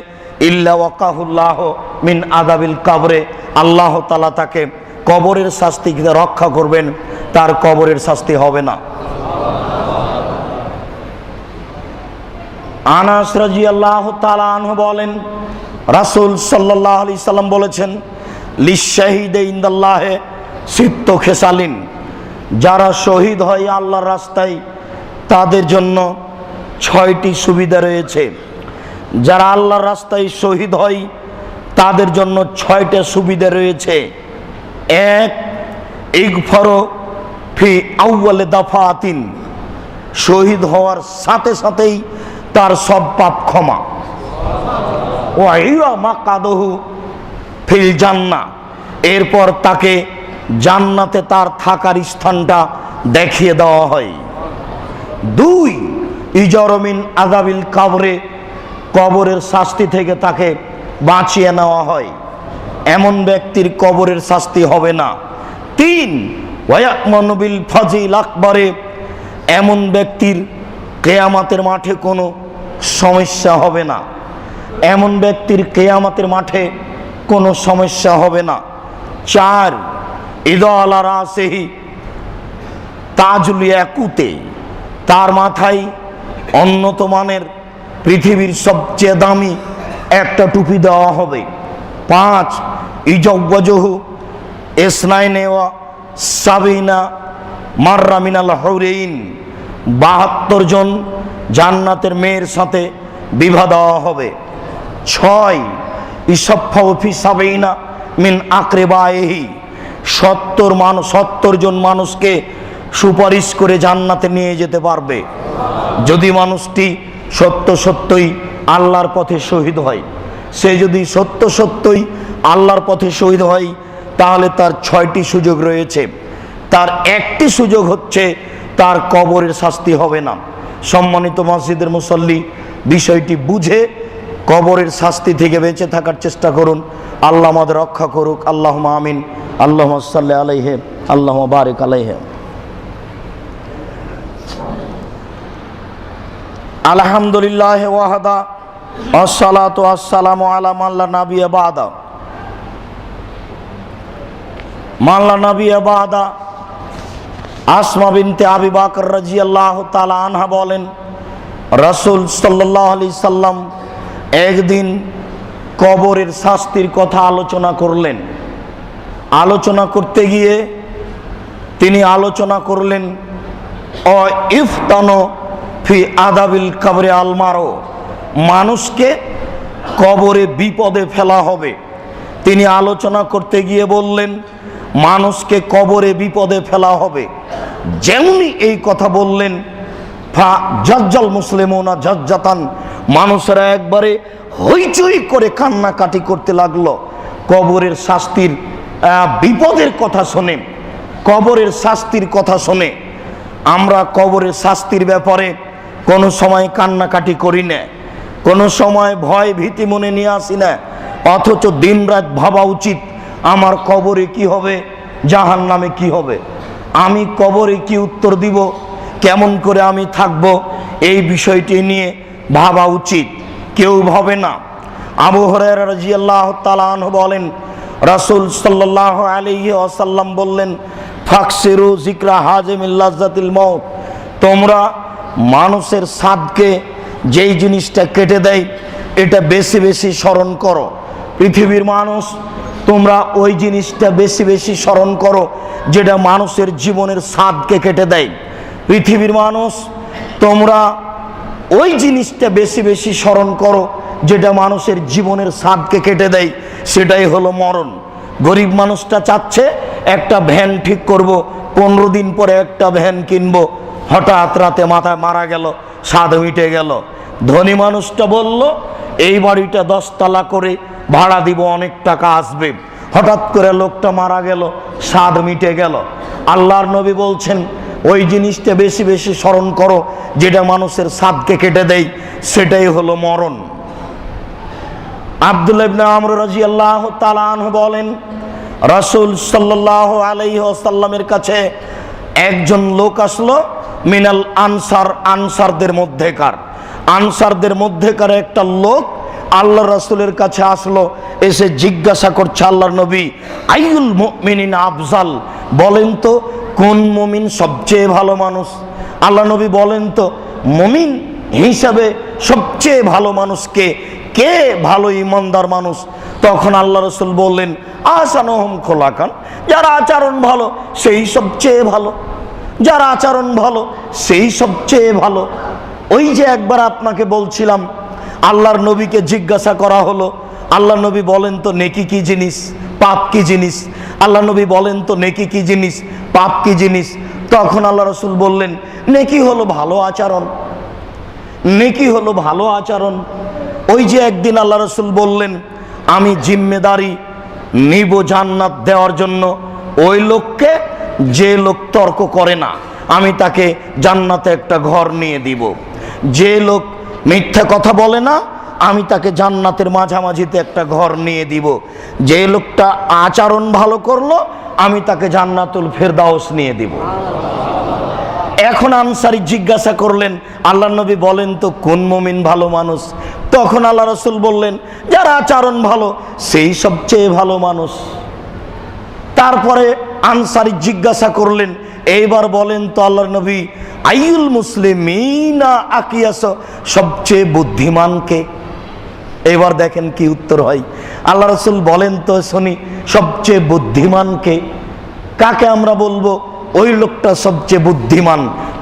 ইল্লা ওয়াকাহুল্লাহ মিন আযাবিল কবরে, আল্লাহ তাআলা তাকে কবরের শাস্তি থেকে রক্ষা করবেন, তার কবরের শাস্তি হবে না। আনাস রাদিয়াল্লাহু তাআলা আনহু বলেন, রাসূল সাল্লাল্লাহু আলাইহি সাল্লাম বলেছেন, লিশাহিদে ইনদাল্লাহে সিত্তু খেসালিন, যারা শহীদ হয় আল্লাহর রাস্তায় তাদের জন্য 6টি সুবিধা রয়েছে। যারা আল্লাহর রাস্তায় শহীদ হয় তাদের জন্য 6টা সুবিধা রয়েছে। এক, ইগফারু ফি আউয়ালে দাফাতিন, শহীদ হওয়ার সাথে সাথেই তার সব পাপ ক্ষমা। ওয়া ইয়া মাকাদহু ফিল জান্নাহ, এরপর তাকে জান্নাতে তার থাকার স্থানটা দেখিয়ে দেওয়া হয়। 2, ইজরমিন আযাবিল কবরে, কবরের শাস্তি থেকে তাকে বাঁচিয়ে নেওয়া হয়, এমন ব্যক্তির কবরের শাস্তি হবে না। 3, ওয়ায়াকমানু বিল ফাজিল আকবরে, এমন ব্যক্তির কিয়ামতের মাঠে কোনো সমস্যা হবে না, এমন ব্যক্তির কিয়ামতের মাঠে কোনো সমস্যা হবে না। 4, ইদা আলা রাসিহি তাজুল ইয়াকুতে, তার মাথায় উন্নত মানের পৃথিবীর সবচেয়ে দামি একটা টুপি দেওয়া হবে। 5, ইজাওয়াজহু ইসনাইনে ওয়া সাবিনা মাররা মিনাল হুরাইন, 72 জন জান্নাতের মেয়ের সাথে বিবাহ দেওয়া হবে। 6, ইসাফাউ ফি সাবিনা মিন আকরিবাইহি, 70 জন মানুষকে সুপারিশ করে জান্নাতে নিয়ে যেতে পারবে যদি মানুষটি সত্যই আল্লাহর পথে শহীদ হয়। সে যদি সত্যই আল্লাহর পথে শহীদ হয় তাহলে তার 6টি সুযোগ রয়েছে। তার একটি সুযোগ হচ্ছে তার কবরের শাস্তি হবে না। সম্মানিত মসজিদের মুসল্লি, বিষয়টি বুঝে কবরের শাস্তি থেকে বেঁচে থাকার চেষ্টা করুন। আল্লাহ আমাদের রক্ষা করুক। আল্লাহুম্মা আমিন। আল্লাহুম্মা সাল্লি আলাইহি, আল্লাহুম্মা বারিক আলাইহি। আলহামদুলিল্লাহ ওয়াহদা, আসসালাতু আসসালামু আলা মান লা নাবিয়্যা বা'দা। মান লা নাবিয়্যা বা'দা, আসমা বিনতে আবি বকর রাদিয়াল্লাহু তাআলা আনহা বলেন, রাসূল সাল্লাল্লাহু আলাইহি সাল্লাম একদিন কবরের শাস্তির কথা আলোচনা করলেন। আলোচনা করতে গিয়ে তিনি আলোচনা করলেন ও ইফতানো ফি আযাবিল কবরে আলমারো, মানুষকে কবরে বিপদে ফেলা হবে। তিনি আলোচনা করতে গিয়ে বললেন মানুষকে কবরে বিপদে ফেলা হবে। যেমনি এই কথা বললেন, ফা জাজ্জাল মুসলিমুনা জাজ্জাতান, মানুষেরা একবারে হইচই করে কান্নাকাটি করতে লাগলো কবরের শাস্তির বিপদের কথা শুনে, কবরের শাস্তির কথা শুনে। আমরা কবরের শাস্তির ব্যাপারে কোনো সময় কান্নাকাটি করি না, কোনো সময় ভয় ভীতি মনে নিয়ে আসি না, অথচ দিনরাত ভাবা উচিত আমার কবরে কি হবে, জাহান্নামে কি হবে, আমি কবরে কি উত্তর দিব, কেমন করে আমি থাকব, এই বিষয়টি নিয়ে ভাবা উচিত। কেউ ভাবে না। আবু হুরায়রা রাদিয়াল্লাহু তাআলা আনহু বলেন, রাসূল সাল্লাল্লাহু আলাইহি ওয়াসাল্লাম বললেন, ফাকসিরু যিকরা হাজিমিল লাজ্জাতিল মাউত, তোমরা মানুষের স্বাদকে যেই জিনিসটা কেটে দেয় এটা বেশি বেশি স্মরণ করো। পৃথিবীর মানুষ, তোমরা ওই জিনিসটা বেশি বেশি স্মরণ করো যেটা মানুষের জীবনের স্বাদকে কেটে দেয়। পৃথিবীর মানুষ, তোমরা ওই জিনিসটা বেশি বেশি স্মরণ করো যেটা মানুষের জীবনের স্বাদকে কেটে দেয়, সেটাই হলো মরণ। গরিব মানুষটা চাচ্ছে একটা ভ্যান ঠিক করব, 15 দিন পরে একটা ভ্যান কিনবো, হঠাৎ রাতে মাথায় মারা গেল, স্বাদ মিটে গেল। ধনী মানুষটা বলল এই বাড়িটা 10 তলা করে ভাড়া দিব, অনেক টাকা আসবে, হঠাৎ করে লোকটা মারা গেল, স্বাদ মিটে গেল। আল্লাহর নবী বলছেন ওই জিনিসটা বেশি বেশি স্মরণ করো যেটা মানুষের স্বাদকে কেটে দেয়, সেটাই হলো মরণ। আব্দুল্লাহ ইবনে আমর রাদিয়াল্লাহু তাআলা আনহু বলেন, রাসূল সাল্লাল্লাহু আলাইহি ওয়াসাল্লামের কাছে একজন লোক আসলো, মিনাল আনসার, আনসারদের মধ্যেকার একটা লোক আল্লাহ রাসূলের কাছে আসলো, এসে জিজ্ঞাসা করছে আল্লাহর নবী, আইয়ুল মুমিনিনা আফজাল, বলেন তো কোন মুমিন সবচেয়ে ভালো মানুষ? আল্লাহ নবী বলেন তো মুমিন হিসাবে সবচেয়ে ভালো মানুষ কে? কে ভালো ইমানদার মানুষ? তখন আল্লাহ রাসূল বললেন, আহসানুহুম খোলাকান, যারা আচরণ ভালো সেই সবচেয়ে ভালো, যারা আচরণ ভালো সেই সবচেয়ে ভালো। ওই যে একবার আপনাকে বলছিলাম, আল্লাহর নবীকে জিজ্ঞাসা করা হলো, আল্লাহ নবী বলেন তো নেকি কি জিনিস, পাপ কি জিনিস? আল্লাহ নবী বলেন তো নেকি কি জিনিস, পাপ কি জিনিস? তখন আল্লাহ রাসূল বললেন, নেকি হলো ভালো আচরণ, নেকি হলো ভালো আচরণ। ওই যে একদিন আল্লাহ রাসূল বললেন, আমি জিম্মেদারি নিব জান্নাত দেওয়ার জন্য ওই লোককে, যে লোক তর্ক করে না আমি তাকে জান্নাতে একটা ঘর নিয়ে দিব, যে লোক মিথ্যা কথা বলে না আমি তাকে জান্নাতের মাঝামাঝিতে একটা ঘর নিয়ে দিব, যে লোকটা আচরণ ভালো করলো আমি তাকে জান্নাতুল ফেরদাউস নিয়ে দিব। এখন আনসারী জিজ্ঞাসা করলেন, আল্লাহ নবী বলেন তো কোন মুমিন ভালো মানুষ? তখন আল্লাহ রাসূল বললেন, যারা আচরণ ভালো সেই সবচেয়ে ভালো মানুষ। তারপরে আনসারী জিজ্ঞাসা করলেন, এইবার বলেন তো আল্লাহর নবী, আইয়ুল মুসলিমিনা আকিয়াস, সবচেয়ে বুদ্ধিমানকে? এবার দেখেন কি উত্তর হয়। আল্লাহ রাসূল বলেন তো শুনি, সবচেয়ে বুদ্ধিমানকে? কাকে আমরা বলবো ওই লোকটা সবচেয়ে বুদ্ধিমান?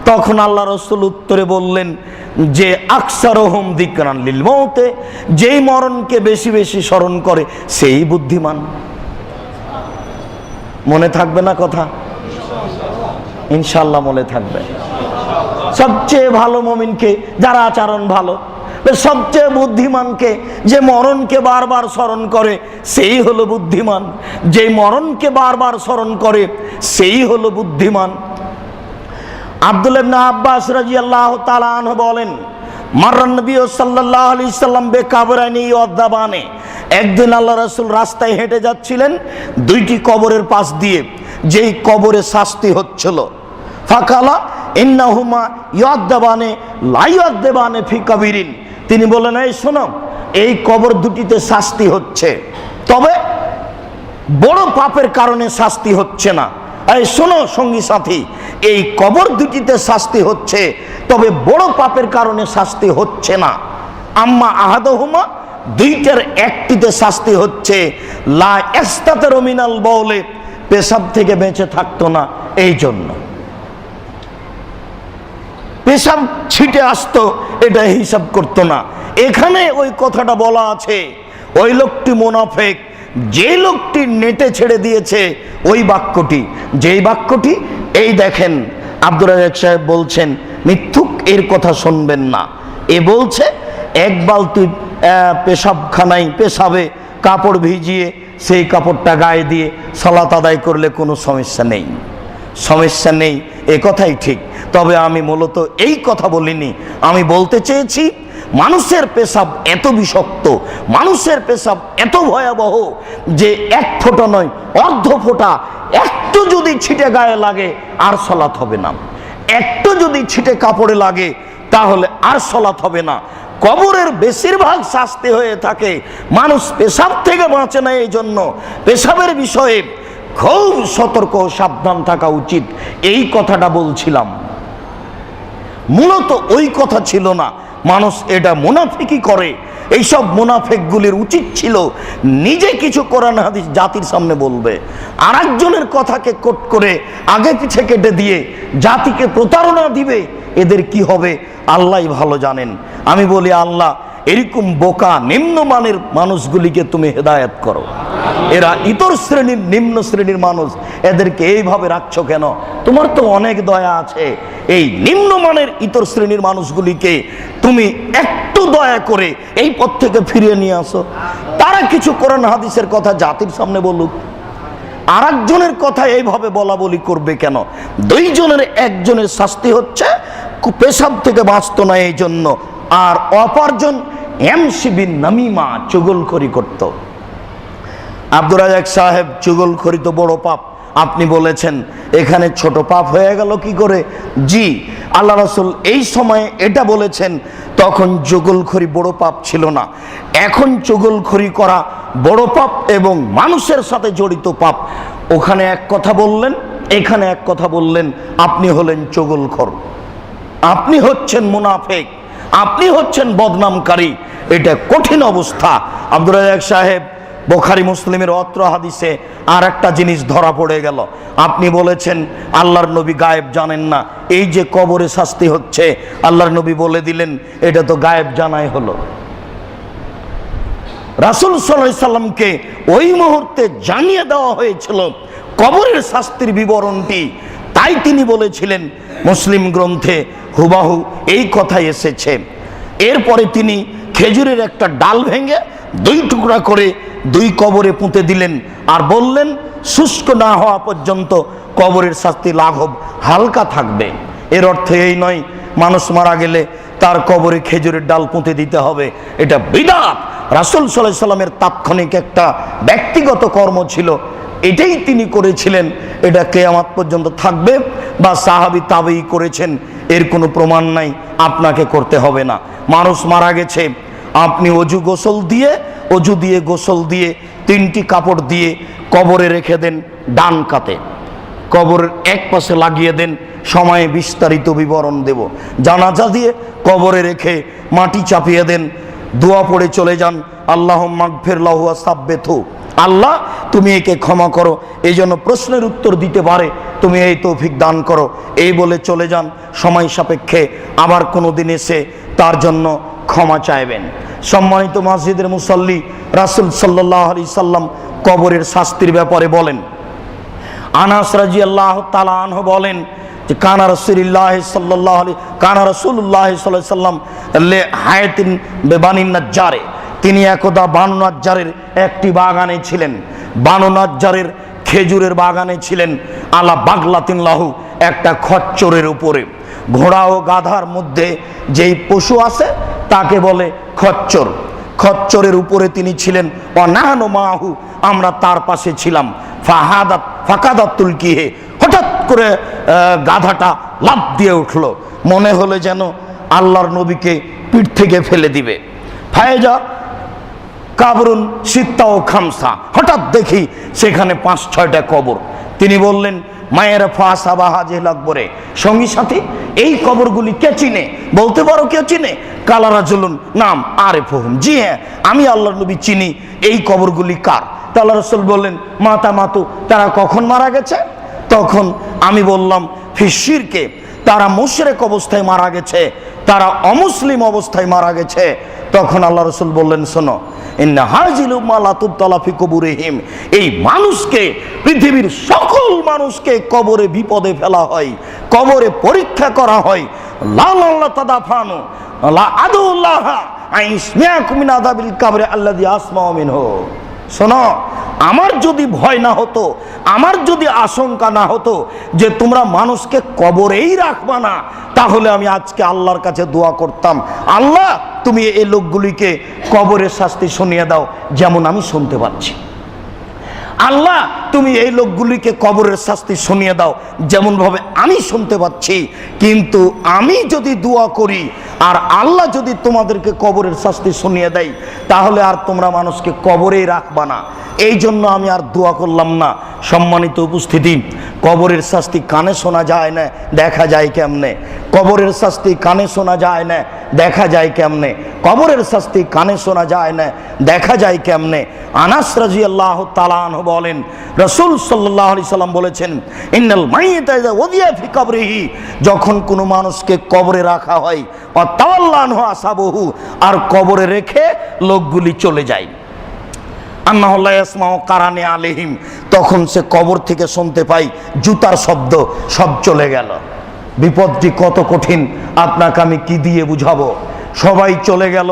তখন আল্লাহ রাসূল উত্তরে বললেন যে আকসারুহুম যিকরান লিল মউতে, যেই মরণকে বেশি বেশি স্মরণ করে সেই বুদ্ধিমান। মনে থাকবে না কথা? ইনশাআল্লাহ মনে থাকবে। সবচেয়ে ভালো মুমিনকে? যারা আচরণ ভালো। সবচেয়ে বুদ্ধিমানকে? যে মরণকে বারবার স্মরণ করে সেই হলো বুদ্ধিমান, যে মরণকে বারবার স্মরণ করে সেই হলো বুদ্ধিমান। আব্দুল্লাহ ইবনে আব্বাস রাদিয়াল্লাহু তাআলা আনহু বলেন, মাররান নবী সাল্লাল্লাহু আলাইহি সাল্লাম বেকাবরানি ইয়াদাবানে, একদিন আল্লাহ রাসূল রাস্তায় হেঁটে যাচ্ছিলেন দুইটি কবরের পাশ দিয়ে, যেই কবরে শাস্তি হচ্ছিল। ফাকালা ইন্নাহুমা ইয়াদাবানে লা ইয়াদাবানে ফি কাবিরিন, তিনি বলেন, এই শোনো, এই কবর দুটিতে শাস্তি হচ্ছে, তবে বড় পাপের কারণে শাস্তি হচ্ছে না। এই শোনো সঙ্গী সাথী, এই কবর দুটিতে শাস্তি হচ্ছে, তবে বড় পাপের কারণে শাস্তি হচ্ছে না। আম্মা আহাদুহুমা, দুইটার একটিতে শাস্তি হচ্ছে, লা ইস্তাতারু মিনাল বাউলে, পেশাব থেকে বেঁচে থাকতো না, এই জন্য পেশাব ছিটে আসতো, এটা হিসাব করতো না। এখানে ওই কথাটা বলা আছে, ওই লোকটি মুনাফিক, যে লোকটি নেটে ছেড়ে দিয়েছে ওই বাক্যটি, যেই বাক্যটি এই দেখেন আব্দুর রাজ্জাক সাহেব বলছেন, মিথ্যুক এর কথা শুনবেন না। এ বলছে এক বালতি পেশাবখানায় পেশাবে কাপড় ভিজিয়ে সেই কাপড়টা গায়ে দিয়ে সালাত আদায় করলে কোনো সমস্যা নেই, সমস্যা নেই, এ কথাই ঠিক। তবে আমি মূলত এই কথা বলিনি, আমি বলতে চেয়েছি মানুষের পেশাব এত বিষাক্ত, মানুষের পেশাব এত ভয়াবহ যে এক ফোঁটা নয়, অর্ধ ফোঁটা একটু যদি ছিটে গায়ে লাগে আর সালাত হবে না, একটু যদি ছিটে কাপড়ে লাগে তাহলে আর সালাত হবে না। কবরের বেশিরভাগ শাস্তি হয়ে থাকে, মানুষ পেশাব থেকে বাঁচে না, এই জন্য পেশাবের বিষয়ে খুব সতর্ক সাবধান থাকা উচিত, এই কথাটা বলছিলাম। মূলত ওই কথা ছিল না, মানুষ এটা মুনাফিকি করে। এইসব মুনাফিকগুলির উচিত ছিল নিজে কিছু কোরআন হাদিস জাতির সামনে বলবে, আর একজনের কথাকে কোট করে আগে পিছে কেটে দিয়ে জাতিকে প্রতারণা দিবে। এদের কি হবে আল্লাহই ভালো জানেন। আমি বলি, আল্লাহ এরকম বোকা নিম্নমানের মানুষগুলিকে তুমি হেদায়েত করো। এরা ইতর শ্রেণীর নিম্ন শ্রেণীর মানুষ, এদেরকে এইভাবে রাখছো কেন? তোমার তো অনেক দয়া আছে, এই নিম্নমানের ইতর শ্রেণীর মানুষগুলিকে তুমি একটু দয়া করে এই পথ থেকে ফিরিয়ে নিয়ে আসো। তারা কিছু কোরআন হাদিসের কথা জাতির সামনে বলুক, আর একজনের কথা এইভাবে বলা বলি করবে কেন? দুইজনের একজনের শাস্তি হচ্ছে পেশাব থেকে বাঁচত না এই জন্য, আর অপরজন এমসিবিন নামিমা, চুগলখড়ি করত। আব্দুর রাজ্জাক সাহেব, চুগলখড়ি তো বড় পাপ, আপনি বলেছেন এখানে ছোট পাপ হয়ে গেল কি করে? জি, আল্লাহ রাসূল এই সময়ে এটা বলেছেন, তখন চুগলখড়ি বড় পাপ ছিল না। এখন চুগলখড়ি করা বড় পাপ এবং মানুষের সাথে জড়িত পাপ। ওখানে এক কথা বললেন, এখানে এক কথা বললেন। আপনি হলেন চুগলখোর, আপনি হচ্ছেন মুনাফিক, আপনি হচ্ছেন বদনামকারী। এটা কঠিন অবস্থা। আব্দুর রাজ্জাক সাহেব বুখারী মুসলিমের অত্র হাদিসে আর একটা জিনিস ধরা পড়ে গেল। আপনি বলেছেন আল্লাহর নবী গায়েব জানেন না, এই যে কবরে শাস্তি হচ্ছে আল্লাহর নবী বলে দিলেন, এটা তো গায়েব জানাই হলো। রাসূল সাল্লাল্লাহু আলাইহি সাল্লামকে ওই মুহূর্তে জানিয়ে দেওয়া হয়েছিল কবরের শাস্তির বিবরণটি, তাই তিনি বলেছিলেন মুসলিম গ্রন্থে হুবাহু এই কথাই এসেছে। এরপরে তিনি খেজুরের একটা ডাল ভেঙে 2 টুকরা করে 2 কবরে পুঁতে দিলেন আর বললেন শুষ্ক না হওয়া পর্যন্ত কবরের শাস্তি লাঘব হালকা থাকবে। এর অর্থ এই নয় মানুষ মারা গেলে তার কবরে খেজুরের ডাল পুঁতে দিতে হবে, এটা বিদআত। রাসূল সাল্লাল্লাহু আলাইহি সাল্লামের তাৎক্ষণিক একটা ব্যক্তিগত কর্ম ছিল, এটাই তিনি করেছিলেন। এটা কিয়ামত পর্যন্ত থাকবে বা সাহাবী তাবেঈ করেছেন এর কোনো প্রমাণ নাই, আপনাকে করতে হবে না। মানুষ মারা গেছে, আপনি অজু দিয়ে গোসল দিয়ে 3টি কাপড় দিয়ে কবরে রেখে দেন, ডান কাতে কবরের এক পাশে লাগিয়ে দেন। সময়ে বিস্তারিত বিবরণ দেব। জানাজা দিয়ে কবরে রেখে মাটি চাপিয়ে দেন, দোয়া পড়ে চলে যান, আল্লাহুম্মা গফির লাহু ওয়া সাব্বিতহু, আল্লাহ তুমি একে ক্ষমা করো, এই জন্য প্রশ্নের উত্তর দিতে পারে, তুমি এই তৌফিক দান করো, এই বলে চলে যান। সময় সাপেক্ষে আবার কোনো দিন এসে তার জন্য ক্ষমা চাইবেন। সম্মানিত মসজিদের মুসল্লি, রাসূল সাল্লাল্লাহু আলাইহি সাল্লাম কবরের শাস্তির ব্যাপারে বলেন। আনাস রাদিয়াল্লাহু তাআলা আনহু বলেন যে কানা রাসূলুল্লাহ সাল্লাল্লাহু আলাইহি সাল্লাম লে হায়াতিন বেবানিন নাজ্জারে, তিনি একদা বানু নাজ্জারের একটি বাগানে ছিলেন। বানু নাজ্জারের খেজুরের বাগানে ছিলেন। আলা বাগলাতিন লাহু, একটা খচ্চরের উপরে। ঘোড়া ও গাধার মধ্যে যেই পশু আছে তাকে বলে খচ্চর। খচ্চরের উপরে তিনি ছিলেন। অনাহনু মাহু, আমরা তার পাশে ছিলাম। ফাকাদাত তুলকিহে, হঠাৎ করে গাধাটা লাফ দিয়ে উঠলো, মনে হলো যেন আল্লাহর নবীকে পিঠ থেকে ফেলে দিবে। ফায়জা কাবরুন সিত্তা ও খামসা, হঠাৎ দেখি সেখানে 5-6টা কবর। তিনি বললেন মায়ের ফাসাবাহা জেলাকবরে, সঙ্গী সাথী এই কবরগুলি কে চিনে? বলতে পারো কে চিনে? কালা রাজুলুন নাম আরিফুহুম, জি হ্যাঁ আমি আল্লাহর নবী চিনি এই কবরগুলি কার। তা আল্লাহ রাসূল বললেন মাতা মাতু, তারা কখন মারা গেছে? তখন আমি বললাম ফিশিরকে, তারা মুশরিক অবস্থায় মারা গেছে, তারা অমুসলিম অবস্থায় মারা গেছে। তখন আল্লাহ রাসূল বললেন শোনো, ইন্না হাযিল উম্মাহ লা তুবতালা ফি কুবুরিহিম, এই মানুষকে, পৃথিবীর সকল মানুষকে কবরে বিপদে ফেলা হয়, কবরে পরীক্ষা করা হয়। লা লা তাদাফানু লা আদুল্লাহ আইসমিয়াকুম মিন আযাবিল কবরি আল্লাযী আসমাউ মিনহু। শোনো, আমার যদি ভয় না হতো, আমার যদি আশঙ্কা না হতো যে তোমরা মানুষকে কবরেই রাখবা না, তাহলে আমি আজকে আল্লাহর কাছে দোয়া করতাম, আল্লাহ তুমি এই লোকগুলিকে কবরের শাস্তি শুনিয়ে দাও যেমন আমি শুনতে পাচ্ছি। আল্লাহ তুমি এই লোকগুলিকে কবরের শাস্তি শুনিয়ে দাও যেমন ভাবে আমি শুনতে পাচ্ছি। কিন্তু আমি যদি দোয়া করি আর আল্লাহ যদি তোমাদেরকে কবরের শাস্তি শুনিয়ে দেয়, তাহলে আর তোমরা মানুষকে কবরেই রাখবা না। এই জন্য আমি আর দোয়া করলাম না। সম্মানিত উপস্থিতি, কবরের শাস্তি কানে শোনা যায় না, দেখা যায় কেমনে? কবরের শাস্তি কানে শোনা যায় না, দেখা যায় কেমনে? কবরের শাস্তি কানে শোনা যায় না, দেখা যায় কেমনে? আনাস রাদিয়াল্লাহু তাআলা আনহু বলেন রাসূল সাল্লাল্লাহু আলাইহি সাল্লাম বলেছেন ইন্নাল মাইয়িতা ইযা ওয়াদিয়া ফি কবরিহি, যখন কোনো মানুষকে কবরে রাখা হয়, ওয়া তাওয়াল্লা আনহু আসাবহু, আর কবরে রেখে লোকগুলি চলে যায়, আন্নাহু লা ইয়াসমাউ কারানি আলাইহিম, তখন সে কবর থেকে শুনতে পাই জুতার শব্দ, সব চলে গেল। বিপদটি কত কঠিন আপনাকে আমি কি দিয়ে বুঝাবো? সবাই চলে গেল,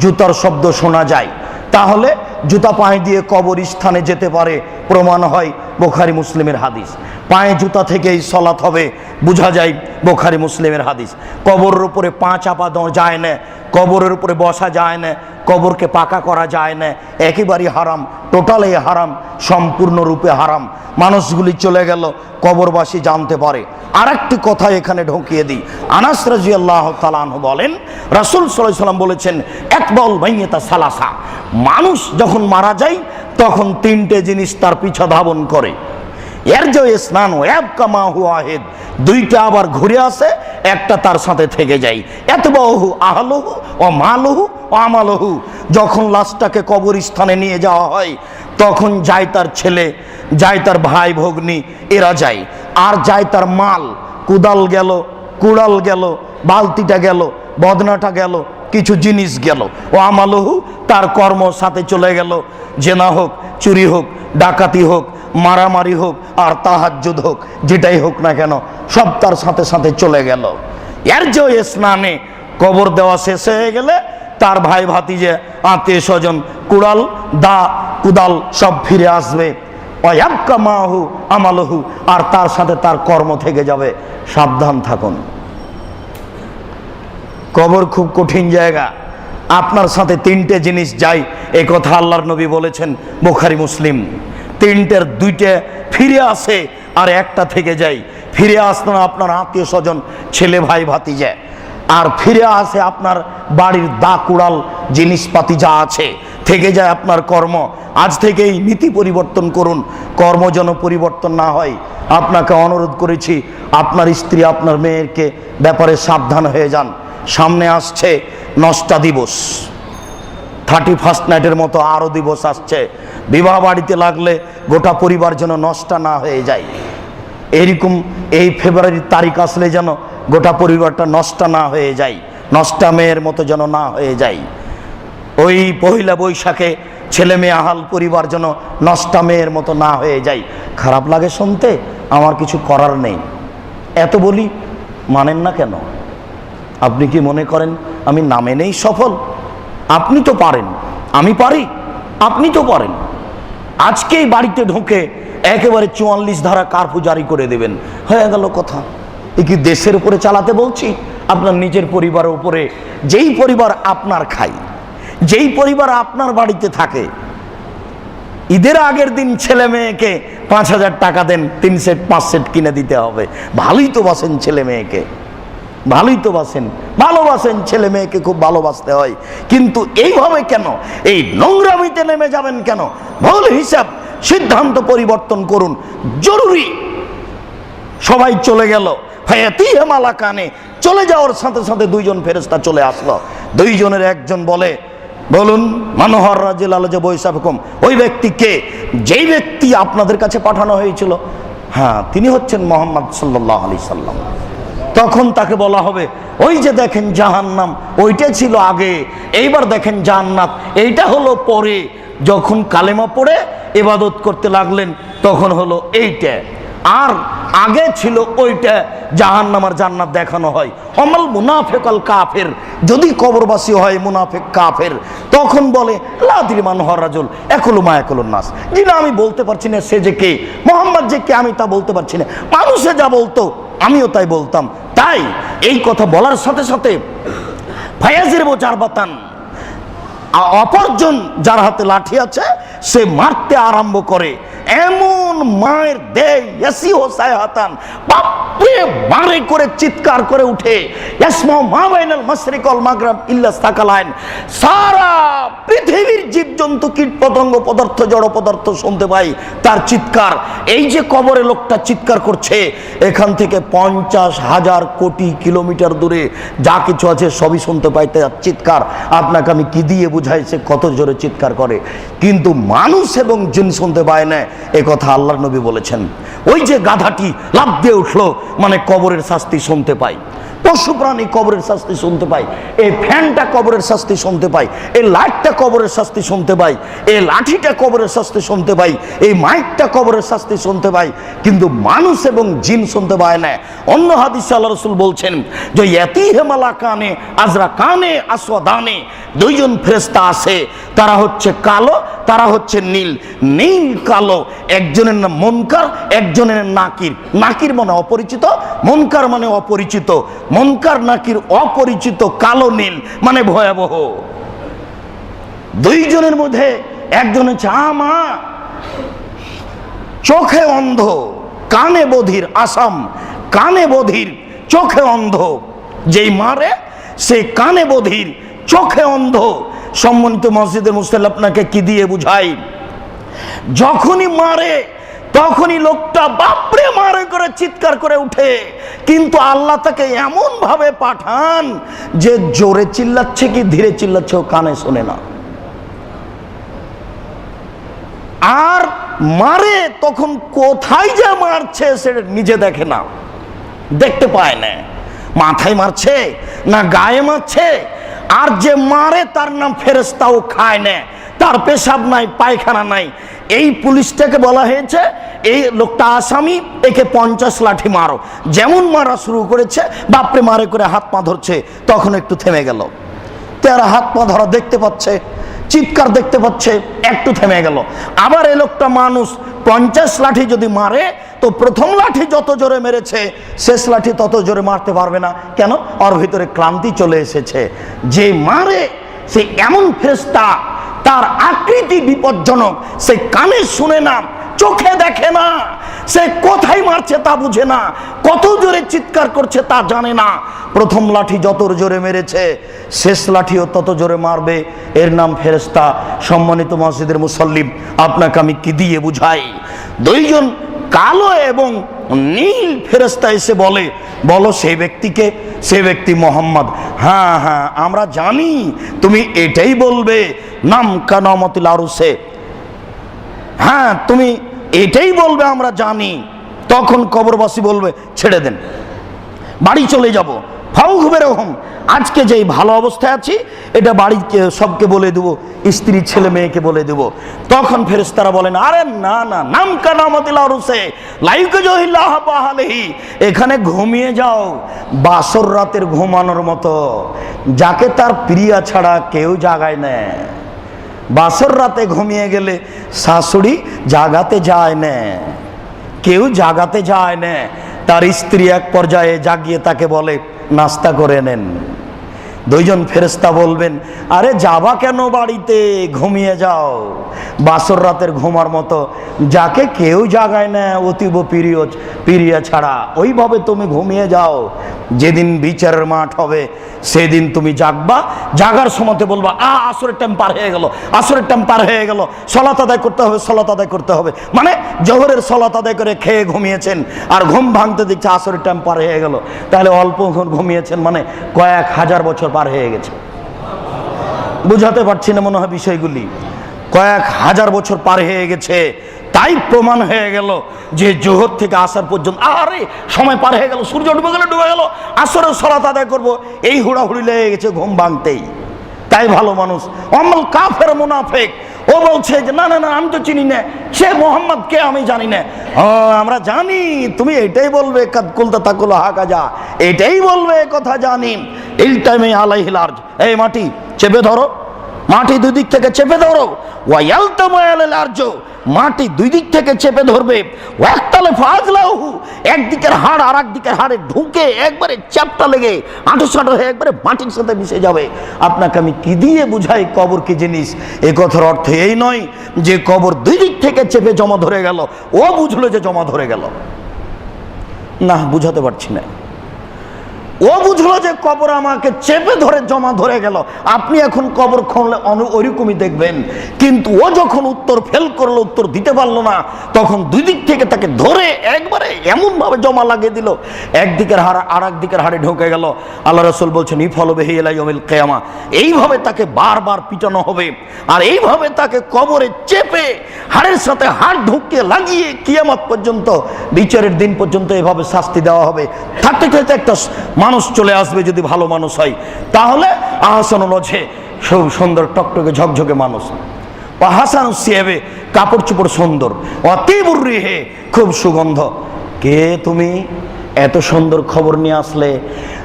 জুতার শব্দ শোনা যায়, তাহলে জুতা পায়ে দিয়ে কবর স্থানে যেতে পারে, প্রমাণ হয় বুখারী মুসলিমের হাদিস। পায়ে জুতা থেকেই সলাত হবে, বোঝা যায় বুখারী মুসলিমের হাদিস। কবরের উপরে পা চাপা দেওয়া যায় না, কবরের উপরে বসা যায় না, কবরকে পাকা করা যায় না, একেবারেই হারাম, টোটালি হারাম, সম্পূর্ণরূপে হারাম। মানুষগুলি চলে গেল, কবরবাসী জানতে পারে। আর একটি কথা এখানে ঢুকিয়ে দিই। আনাস রাদিয়াল্লাহু তাআলা আনহু বলেন, রাসূল সাল্লাল্লাহু আলাইহি ওয়াসাল্লাম বলেছেন, একবাল মাইয়াতা সালাসা, মানুষ যখন মারা যায় তখন তিনটে জিনিস তার পিছা ধাবন করে। এর যে স্নান ওয়াবকামাহু আহেদ, দুইটা আবার ঘুরে আসে, একটা তার সাথে থেকে যায়। এতবাহু আহলহু ও মালহু ও আমালহু, যখন লাশটাকে কবরস্থানে নিয়ে যাওয়া হয় তখন যায় তার ছেলে, যায় তার ভাই ভগ্নী, এরা যায়। আর যায় তার মাল, কুদাল গেল, কুড়াল গেল, বালতিটা গেল, বদনাটা গেল, কিছু জিনিস গেল। ও আমালহু, তার কর্ম সাথে চলে গেল। জেনা হোক, চুরি হোক, ডাকাতি হোক, মারামারি হোক, আর তাহাজ্জুদ হোক, যেটাই হোক না কেন সব তার সাথে সাথে চলে গেল। এর যে স্নানে কবর দেওয়া শেষ হয়ে গেলে তার ভাই ভাতিজে, আত্মীয় স্বজন, কুড়াল দা কুদাল সব ফিরে আসবে। ওয়াবকা মাহু আমালহু, আর তার সাথে তার কর্ম থেকে যাবে। সাবধান থাকুন, কবর খুব কঠিন জায়গা। আপনার সাথে তিনটে জিনিস যায়, এ কথা আল্লাহর নবী বলেছেন, বুখারী মুসলিম। তিনটের দুইটা ফিরে আসে আর একটা থেকে যায়। ফিরে আসতো না আপনার আত্মীয় স্বজন, ছেলে ভাই ভাতিজা, আর ফিরে আসে আপনার বাড়ির দা কুড়াল জিনিসপাতি যা আছে, থেকে যায় আপনার কর্ম। আজ থেকেই নীতি পরিবর্তন করুন, কর্ম যেন পরিবর্তন না হয়। আপনাকে অনুরোধ করেছি, আপনার স্ত্রী আপনার মেয়েরকে ব্যাপারে সাবধান হয়ে যান। সামনে আসছে নষ্টা দিবস, 31st নাইটের মতো আরও দিবস আসছে। বিবাহ বাড়িতে লাগলে গোটা পরিবার যেন নষ্ট না হয়ে যায়। এরকম এই ফেব্রুয়ারির তারিখ আসলে যেন গোটা পরিবারটা নষ্ট না হয়ে যায়, নষ্টা মেয়ের মতো যেন না হয়ে যায়। ওই পহিলা বৈশাখে ছেলে মেয়ে আহাল পরিবার যেন নষ্টা মেয়ের মতো না হয়ে যায়। খারাপ লাগে শুনতে, আমার কিছু করার নেই। এত বলি, মানেন না কেন? আপনি কি মনে করেন আমি না মেনেই সফল? আপনি তো পারেন, আমি পারি, আপনি তো পারেন। আজকেই বাড়িতে ঢুকে একেবারে 44 ধারা কারফিউ জারি করে দেবেন, হয়ে গেল কথা। এ কি দেশের উপরে চালাতে বলছি? আপনার নিজের পরিবারের উপরে। যেই পরিবার আপনার খায়, যেই পরিবার আপনার বাড়িতে থাকে, ঈদের আগের দিন ছেলে মেয়েকে 5000 টাকা দেন, 3 সেট 5 সেট কিনে দিতে হবে। ভালোই তো বাসেন ছেলে মেয়েকে, ভালোই তো বাসেন, ভালোবাসেন ছেলে মেয়েকে, খুব ভালোবাসতে হয়। কিন্তু এইভাবে কেন, এই নোংরামিতে নেমে যাবেন কেন? ভুল হিসাব, সিদ্ধান্ত পরিবর্তন করুন, জরুরি। সবাই চলে গেল, ফায়াতিহে মালাকানে, চলে যাওয়ার সাথে সাথে দুইজন ফেরেশতা চলে আসলো। দুইজনের একজন বলে, বলুন মানহর রাজিল আলজে বৈশাখম, ওই ব্যক্তিকে, যেই ব্যক্তি আপনাদের কাছে পাঠানো হয়েছিল, হ্যাঁ তিনি হচ্ছেন মুহাম্মদ সাল্লাল্লাহু আলাইহি সাল্লাম। তখন তাকে বলা হবে, ওই যে দেখেন জাহান্নাম, ওইটা ছিল আগে, এইবার দেখেন জান্নাত, এইটা হলো পরে। যখন কালেমা পড়ে ইবাদত করতে লাগলেন তখন হলো এইটা, আর আগে ছিল ওইটা। জাহান্নাম আর জান্নাত দেখানো হয়। অমাল মুনাফিক আল কাফের, যদি কবরবাসী হয় মুনাফিক কাফের, তখন বলে লা আদরি মান হুয়া রাজুল ইয়াকুলু মা ইয়াকুলুন নাস, জি না আমি বলতে পারছি না সে যে কে, মুহাম্মদ যে কে আমি তা বলতে পারছি না, মানুষে যা বলতো আমিও তাই বলতাম। তাই এই কথা বলার সাথে সাথে ফায়াজির জারবাতান, অপরজন যার হাতে লাঠি আছে সে মারতে আরম্ভ করে। এমন মায়ের দেয় ইয়াসি ও সায়াতান, বাপরে মারে করে চিৎকার করে উঠে, ইয়াসমা মা বাইনাল মাশরিক ওয়াল মাগরিব ইল্লা সাকালাইন, সারা পৃথিবীর জীবজন্তু কীট পতঙ্গ পদার্থ জড় পদার্থ শুনতে পাই তার চিৎকার। এই যে কবরে লোকটা চিৎকার করছে, এখান থেকে 50,000 কোটি কিলোমিটার দূরে যা কিছু আছে সবই শুনতে পাই তার চিৎকার। আপনাকে আমি কি দিয়ে বুঝাইছে কত জোরে চিৎকার করে, কিন্তু মানুষ এবং জিন শুনতে পায় না, এ কথা আল্লাহর নবী বলেছেন। ওই যে গাধাটি লাফ দিয়ে উঠলো, মানে কবরের শাস্তি শুনতে পাই। পশু প্রাণী কবরের শাস্তি শুনতে পাই, এই ফ্যানটা কবরের শাস্তি শুনতে পাই, এই লাইটটা কবরের শাস্তি শুনতে পাই, এই লাঠিটা কবরের শাস্তি শুনতে পাই, এই মাইকটা কবরের শাস্তি শুনতে পাই, কিন্তু মানুষ এবং জিন শুনতে পায় না। অন্য হাদিসে আল্লাহ রাসূল বলছেন যে ইয়াতিহে মালাকানে আজরা কানে আসওয়াদানে, দুইজন ফেরেশতা আছে, তারা হচ্ছে কালো, তারা হচ্ছে নীল, নীল কালো। একজনের নাম মুনকার, একজনের নাকির। নাকির মানে অপরিচিত, মুনকার মানে অপরিচিত। মুনকার নাকির অপরিচিত, কালো নীল মানে ভয়াবহ। দুইজনের মধ্যে একজন হচ্ছে আমা, চোখে অন্ধ, কানে বধির। আসাম, কানে বধির, চোখে অন্ধ। যেই মারে সে কানে বধির, চোখে অন্ধ। সম্মানিত মসজিদের মুসল্লি, আপনাকে কি দিয়ে বুঝাই? যখনই মারে তখনই লোকটা বাপরে মারে করে চিৎকার করে উঠে, কিন্তু আল্লাহ তাকে এমন ভাবে পাঠান যে জোরে চিল্লাচ্ছে কি ধীরে চিল্লাচ্ছে ও কানে শোনে না। আর মারে তখন কোথায় যে মারছে সেটা নিজে দেখে না, দেখতে পায় না। মাথায় মারছে না গায়ে মারছে। আর যে মারে তার নাম ফেরেশতাও খায় না, তার পেশাব নাই, পায়খানা নাই। এই পুলিশটাকে বলা হয়েছে এই লোকটা আসামি, একে 50 লাঠি মারো। যেমন মারা শুরু করেছে, বাপরে মারে করে হাত পা ধরছে, তখন একটু থেমে গেল। তারা হাত পা ধরা দেখতে পাচ্ছে, চিৎকার দেখতে পাচ্ছে, একটু থেমে গেল। আবার এই লোকটা মানুষ, 50 লাঠি যদি মারে তো প্রথম লাঠি যত জোরে মেরেছে শেষ লাঠি তত জোরে মারতে পারবে না। কেন? ওর ভিতরে ক্লান্তি চলে এসেছে। যে মারে সে এমন ফেরেশতা, তার আকৃতি বিপজ্জনক। সে কানে শুনে না, চোখে দেখে না, সে কোথায় মারছে তা বুঝে না, কত জোরে চিৎকার করছে তা জানে না। প্রথম লাঠি যত জোরে মেরেছে শেষ লাঠিও তত জোরে মারবে। এর নাম ফেরেশতা। সম্মানিত মসজিদের মুসল্লি, আপনাকে আমি কি দিয়ে বুঝাই? দুইজন কালো এবং নীল ফেরেশতা এসে বলে, বলো সেই ব্যক্তিকে? সে ব্যক্তি মোহাম্মদ। হ্যাঁ হ্যাঁ আমরা জানি তুমি এটাই বলবে, নাম কানামতিল আরুসে। হ্যাঁ তুমি এটাই বলবে, আমরা জানি। তখন কবরবাসী বলবে, ছেড়ে দেন, বাড়ি চলে যাব। ফাউখ বেরোহম, আজকে যেই ভালো অবস্থায় আছি এটা বাড়িতে সবকে বলে দেবো, স্ত্রী ছেলে মেয়েকে বলে দেবো। তখন ফেরেশতারা বলেন, আরে না না, নাম কানামতিল আরুসে লাইকে জহিল্লাহ বাহালেহি, এখানে ঘুমিয়ে যাও বাসর রাতের ঘুমানোর মতো, যাকে তার প্রিয়া ছাড়া কেউ জাগায় না। বাসর রাতে ঘুমিয়ে গেলে শাশুড়ি জাগাতে যায় না, কেউ জাগাতে যায় না। তার স্ত্রী এক পর্যায়ে জাগিয়ে তাকে বলে, নাস্তা করে নেন। দুইজন ফেরেশতা বলবেন, আরে যাবা কেন বাড়িতে? ঘুমিয়ে যাও বাসর রাতের ঘুমার মতো, যাকে কেউ জাগায় না অতীব প্রিয়া ছাড়া, ওইভাবে তুমি ঘুমিয়ে যাও। যেদিন বিচারের মাঠ হবে সেদিন তুমি জাগবা। জাগার সময়তে বলবা, আসরের টাইম পার হয়ে গেল, আসরের টাইম পার হয়ে গেল, সলাত আদায় করতে হবে, সলাত আদায় করতে হবে। মানে জোহরের সলাত আদায় করে খেয়ে ঘুমিয়েছেন, আর ঘুম ভাঙতে দেখছে আসরের টাইম পার হয়ে গেল। তাহলে অল্প ঘুমিয়েছেন, মানে কয়েক হাজার বছর পার হয়ে গেছে। বুঝাতে পারছি না মনে হয় বিষয়গুলি। কয়েক হাজার বছর পার হয়ে গেছে। তাই প্রমাণ হয়ে গেল যে জোহর থেকে আসর পর্যন্ত, আরে সময় পার হয়ে গেল, সূর্য ডুবে গেল, ডুবে গেল, আসরের সালাত আদায় করবো, এই হুড়াহুড়ি লেগে গেছে ঘুম ভাঙতেই। তাই ভালো মানুষ অমল কাফের মুনাফিক, ও বলছে যে না না না, আমি তো চিনি না, সে মোহাম্মদ কে আমি জানি না। আমরা জানি তুমি এটাই বলবে, কাদ কুলতা তাকুল হাকাজা, এটাই বলবে, কথা জানি। এই টাইমে আলাইহিল আরজ, এই মাটি চেপে ধরো, মাটি দুই দিক থেকে চেপে ধরো। ওয়ায়ালতামায়াল আরজ, মাটি দুই দিক থেকে চেপে ধরবে। ওয়াক্তালে ফাজলাহু, একদিকের হাড় আর একদিকের হাড়ে ঢুকে একবারে চ্যাপটা লেগে আঁটো হয়ে একবারে মাটির সাথে মিশে যাবে। আপনাকে আমি কি দিয়ে বুঝাই কবর কি জিনিস? এ কথার অর্থ এই নয় যে কবর দুই দিক থেকে চেপে জমা ধরে গেল, ও বুঝলো যে জমা ধরে গেল না, বুঝাতে পারছি না। ও বুঝলো যে কবর আমাকে চেপে ধরে জমা ধরে গেল। আপনি এখন কবর খুঁড়লে ওইরকমই দেখবেন, কিন্তু ও যখন উত্তর ফেল করলো, উত্তর দিতে পারলো না, তখন দুই দিক থেকে তাকে ধরে একবারে এমন ভাবে জমা লাগিয়ে দিল, একদিকের হাড় আর একদিকের হাড়ে ঢুকে গেল। আল্লাহ রাসূল বলছেন, ইফলবিহি ইলা ইয়াউমিল কিয়ামা, এইভাবে তাকে বারবার পিটানো হবে, আর এইভাবে তাকে কবরে চেপে হাড়ের সাথে হাড় ঢুকিয়ে লাগিয়ে কিয়ামত পর্যন্ত, বিচারের দিন পর্যন্ত এভাবে শাস্তি দেওয়া হবে। থাকতে থাকতে একটা মানুষ চলে আসবে, যদি ভালো মানুষ হয় তাহলে আহসানুল ওজহে, খুব সুন্দর টকটকে ঝকঝকে মানুষ। ও হাসানুস সিয়াবে, কাপড় চোপড় সুন্দর। অতীবুর রিহে, খুব সুগন্ধ। কে তুমি? এত সুন্দর খবর নিয়ে আসলে।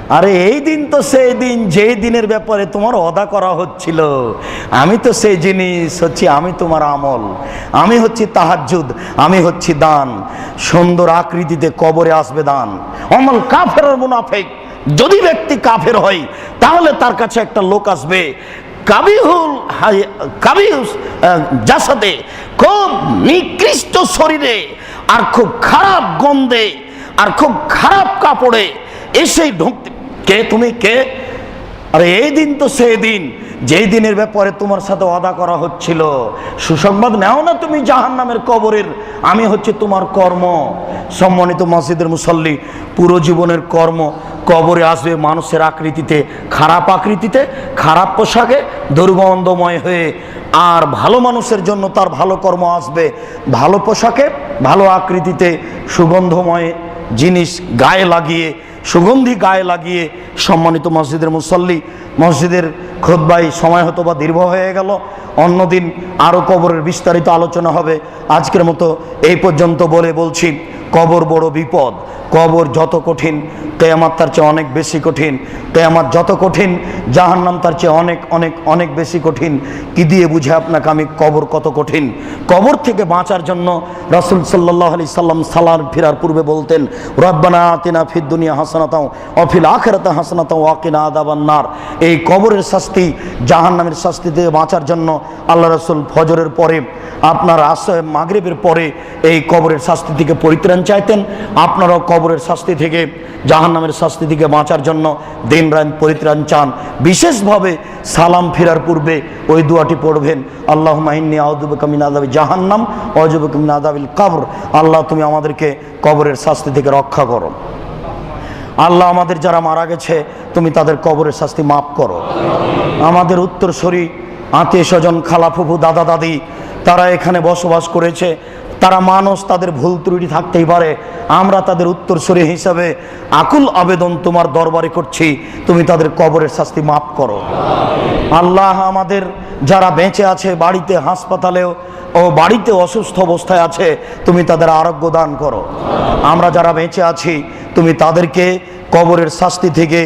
আরে এই দিন তো সেই দিন যেই দিনের ব্যাপারে তোমার ওয়াদা করা হচ্ছিল। আমি তো সেই জিনিস হচ্ছি, আমি তোমার আমল, আমি হচ্ছি তাহাজ্জুদ, আমি হচ্ছি দান। সুন্দর আকৃতিতে কবরে আসবে দান। অমল কাফের আর মুনাফিক, যদি ব্যক্তি কাফের হয় তাহলে তার কাছে একটা লোক আসবে কাবিহুস জাসাদে, খুব নিকৃষ্ট শরীরে আর খুব খারাপ গন্ধে আর খুব খারাপ কাপড়ে এসেই ঢুকতে, কে তুমি কে? আরে এই দিন তো সেই দিন যেই দিনের ব্যাপারে তোমার সাথে ওয়াদা করা হচ্ছিল। সুসংবাদ নাও না তুমি জাহান্নামের কবরের, আমি হচ্ছে তোমার কর্ম। সম্মানিত মসজিদের মুসল্লি, পুরো জীবনের কর্ম কবরে আসবে মানুষের আকৃতিতে, খারাপ আকৃতিতে, খারাপ পোশাকে, দুর্গন্ধময় হয়ে। আর ভালো মানুষের জন্য তার ভালো কর্ম আসবে ভালো পোশাকে, ভালো আকৃতিতে, সুগন্ধময় জিনিস গায়ে লাগিয়ে, সুগন্ধি গায়ে লাগিয়ে। সম্মানিত মসজিদের মুসল্লি, মসজিদের খুতবায় সময় হতো বা দীর্ঘ হয়ে গেল, অন্যদিন আরও কবরের বিস্তারিত আলোচনা হবে। আজকের মতো এই পর্যন্ত বলে বলছি, কবর বড় বিপদ। কবর যত কঠিন, কিয়ামত তার চেয়ে অনেক বেশি কঠিন। কিয়ামত যত কঠিন, জাহান্নাম তার চেয়ে অনেক অনেক অনেক বেশি কঠিন। কি দিয়ে বুঝে আপনাকে আমি কবর কত কঠিন? কবর থেকে বাঁচার জন্য রাসূল সাল্লাল্লাহু আলাইহি সাল্লাম সালাম ফেরার পূর্বে বলতেন, রব্বানা আতিনা ফিদ দুনিয়া হাসানাতাও ওয়া ফিল আখিরাতি হাসানাতাও ওয়া কিনা আযাবান নার। এই কবরের শাস্তি, জাহান্নামের শাস্তি থেকে বাঁচার জন্য আল্লাহ রাসূল ফজরের পরে, আপনার মাগরিবের পরে এই কবরের শাস্তি থেকে পরিত্রাণ চাইতেন। আপনারাও কবরের শাস্তি থেকে, জাহান্নামের শাস্তি থেকে বাঁচার জন্য দিন রাত পরিত্রাণ চান। বিশেষভাবে সালাম ফেরার পূর্বে ওই দোয়াটি পড়বেন, আল্লাহুম্মা ইন্নী আউযু বিকা মিন আযাবি জাহান্নাম ওয়া আউযু বিকা মিন আযাবিল কবর। আল্লাহ তুমি আমাদেরকে কবরের শাস্তি থেকে রক্ষা করো। আল্লাহ আমাদের যারা মারা গেছে তুমি তাদের কবরের শাস্তি মাফ করো। আমাদের উত্তরসূরি আত্মীয় স্বজন, খালা ফুফু, দাদা দাদি, তারা এখানে বসবাস করেছে, তারা মানুষ, তাদের ভুল ত্রুটি থাকতেই পারে। আমরা তাদের উত্তরসূরি হিসাবে আকুল আবেদন তোমার দরবারে করছি, তুমি তাদের কবরের শাস্তি মাফ করো। আল্লাহ আমাদের যারা বেঁচে আছে, বাড়িতে, হাসপাতালেও ও বাড়িতে অসুস্থ অবস্থায় আছে, তুমি তাদের আরোগ্য দান করো। আমরা যারা বেঁচে আছি তুমি তাদেরকে কবরের শাস্তি থেকে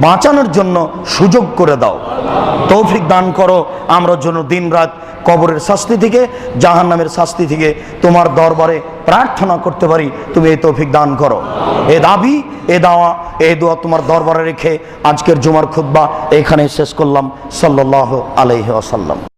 বাঁচানোর জন্য সুযোগ করে দাও, তৌফিক দান করো। আমরা জন্য দিন রাত কবরের শাস্তি থেকে, জাহান্নামের শাস্তি থেকে তোমার দরবারে প্রার্থনা করতে পারি, তুমি এই তৌফিক দান করো। এ দাবি, এ দাওয়া, এই দোয়া তোমার দরবারে রেখে আজকের জুমার খুতবা এখানে শেষ করলাম। সাল্লাল্লাহু আলাইহি ওয়াসাল্লাম।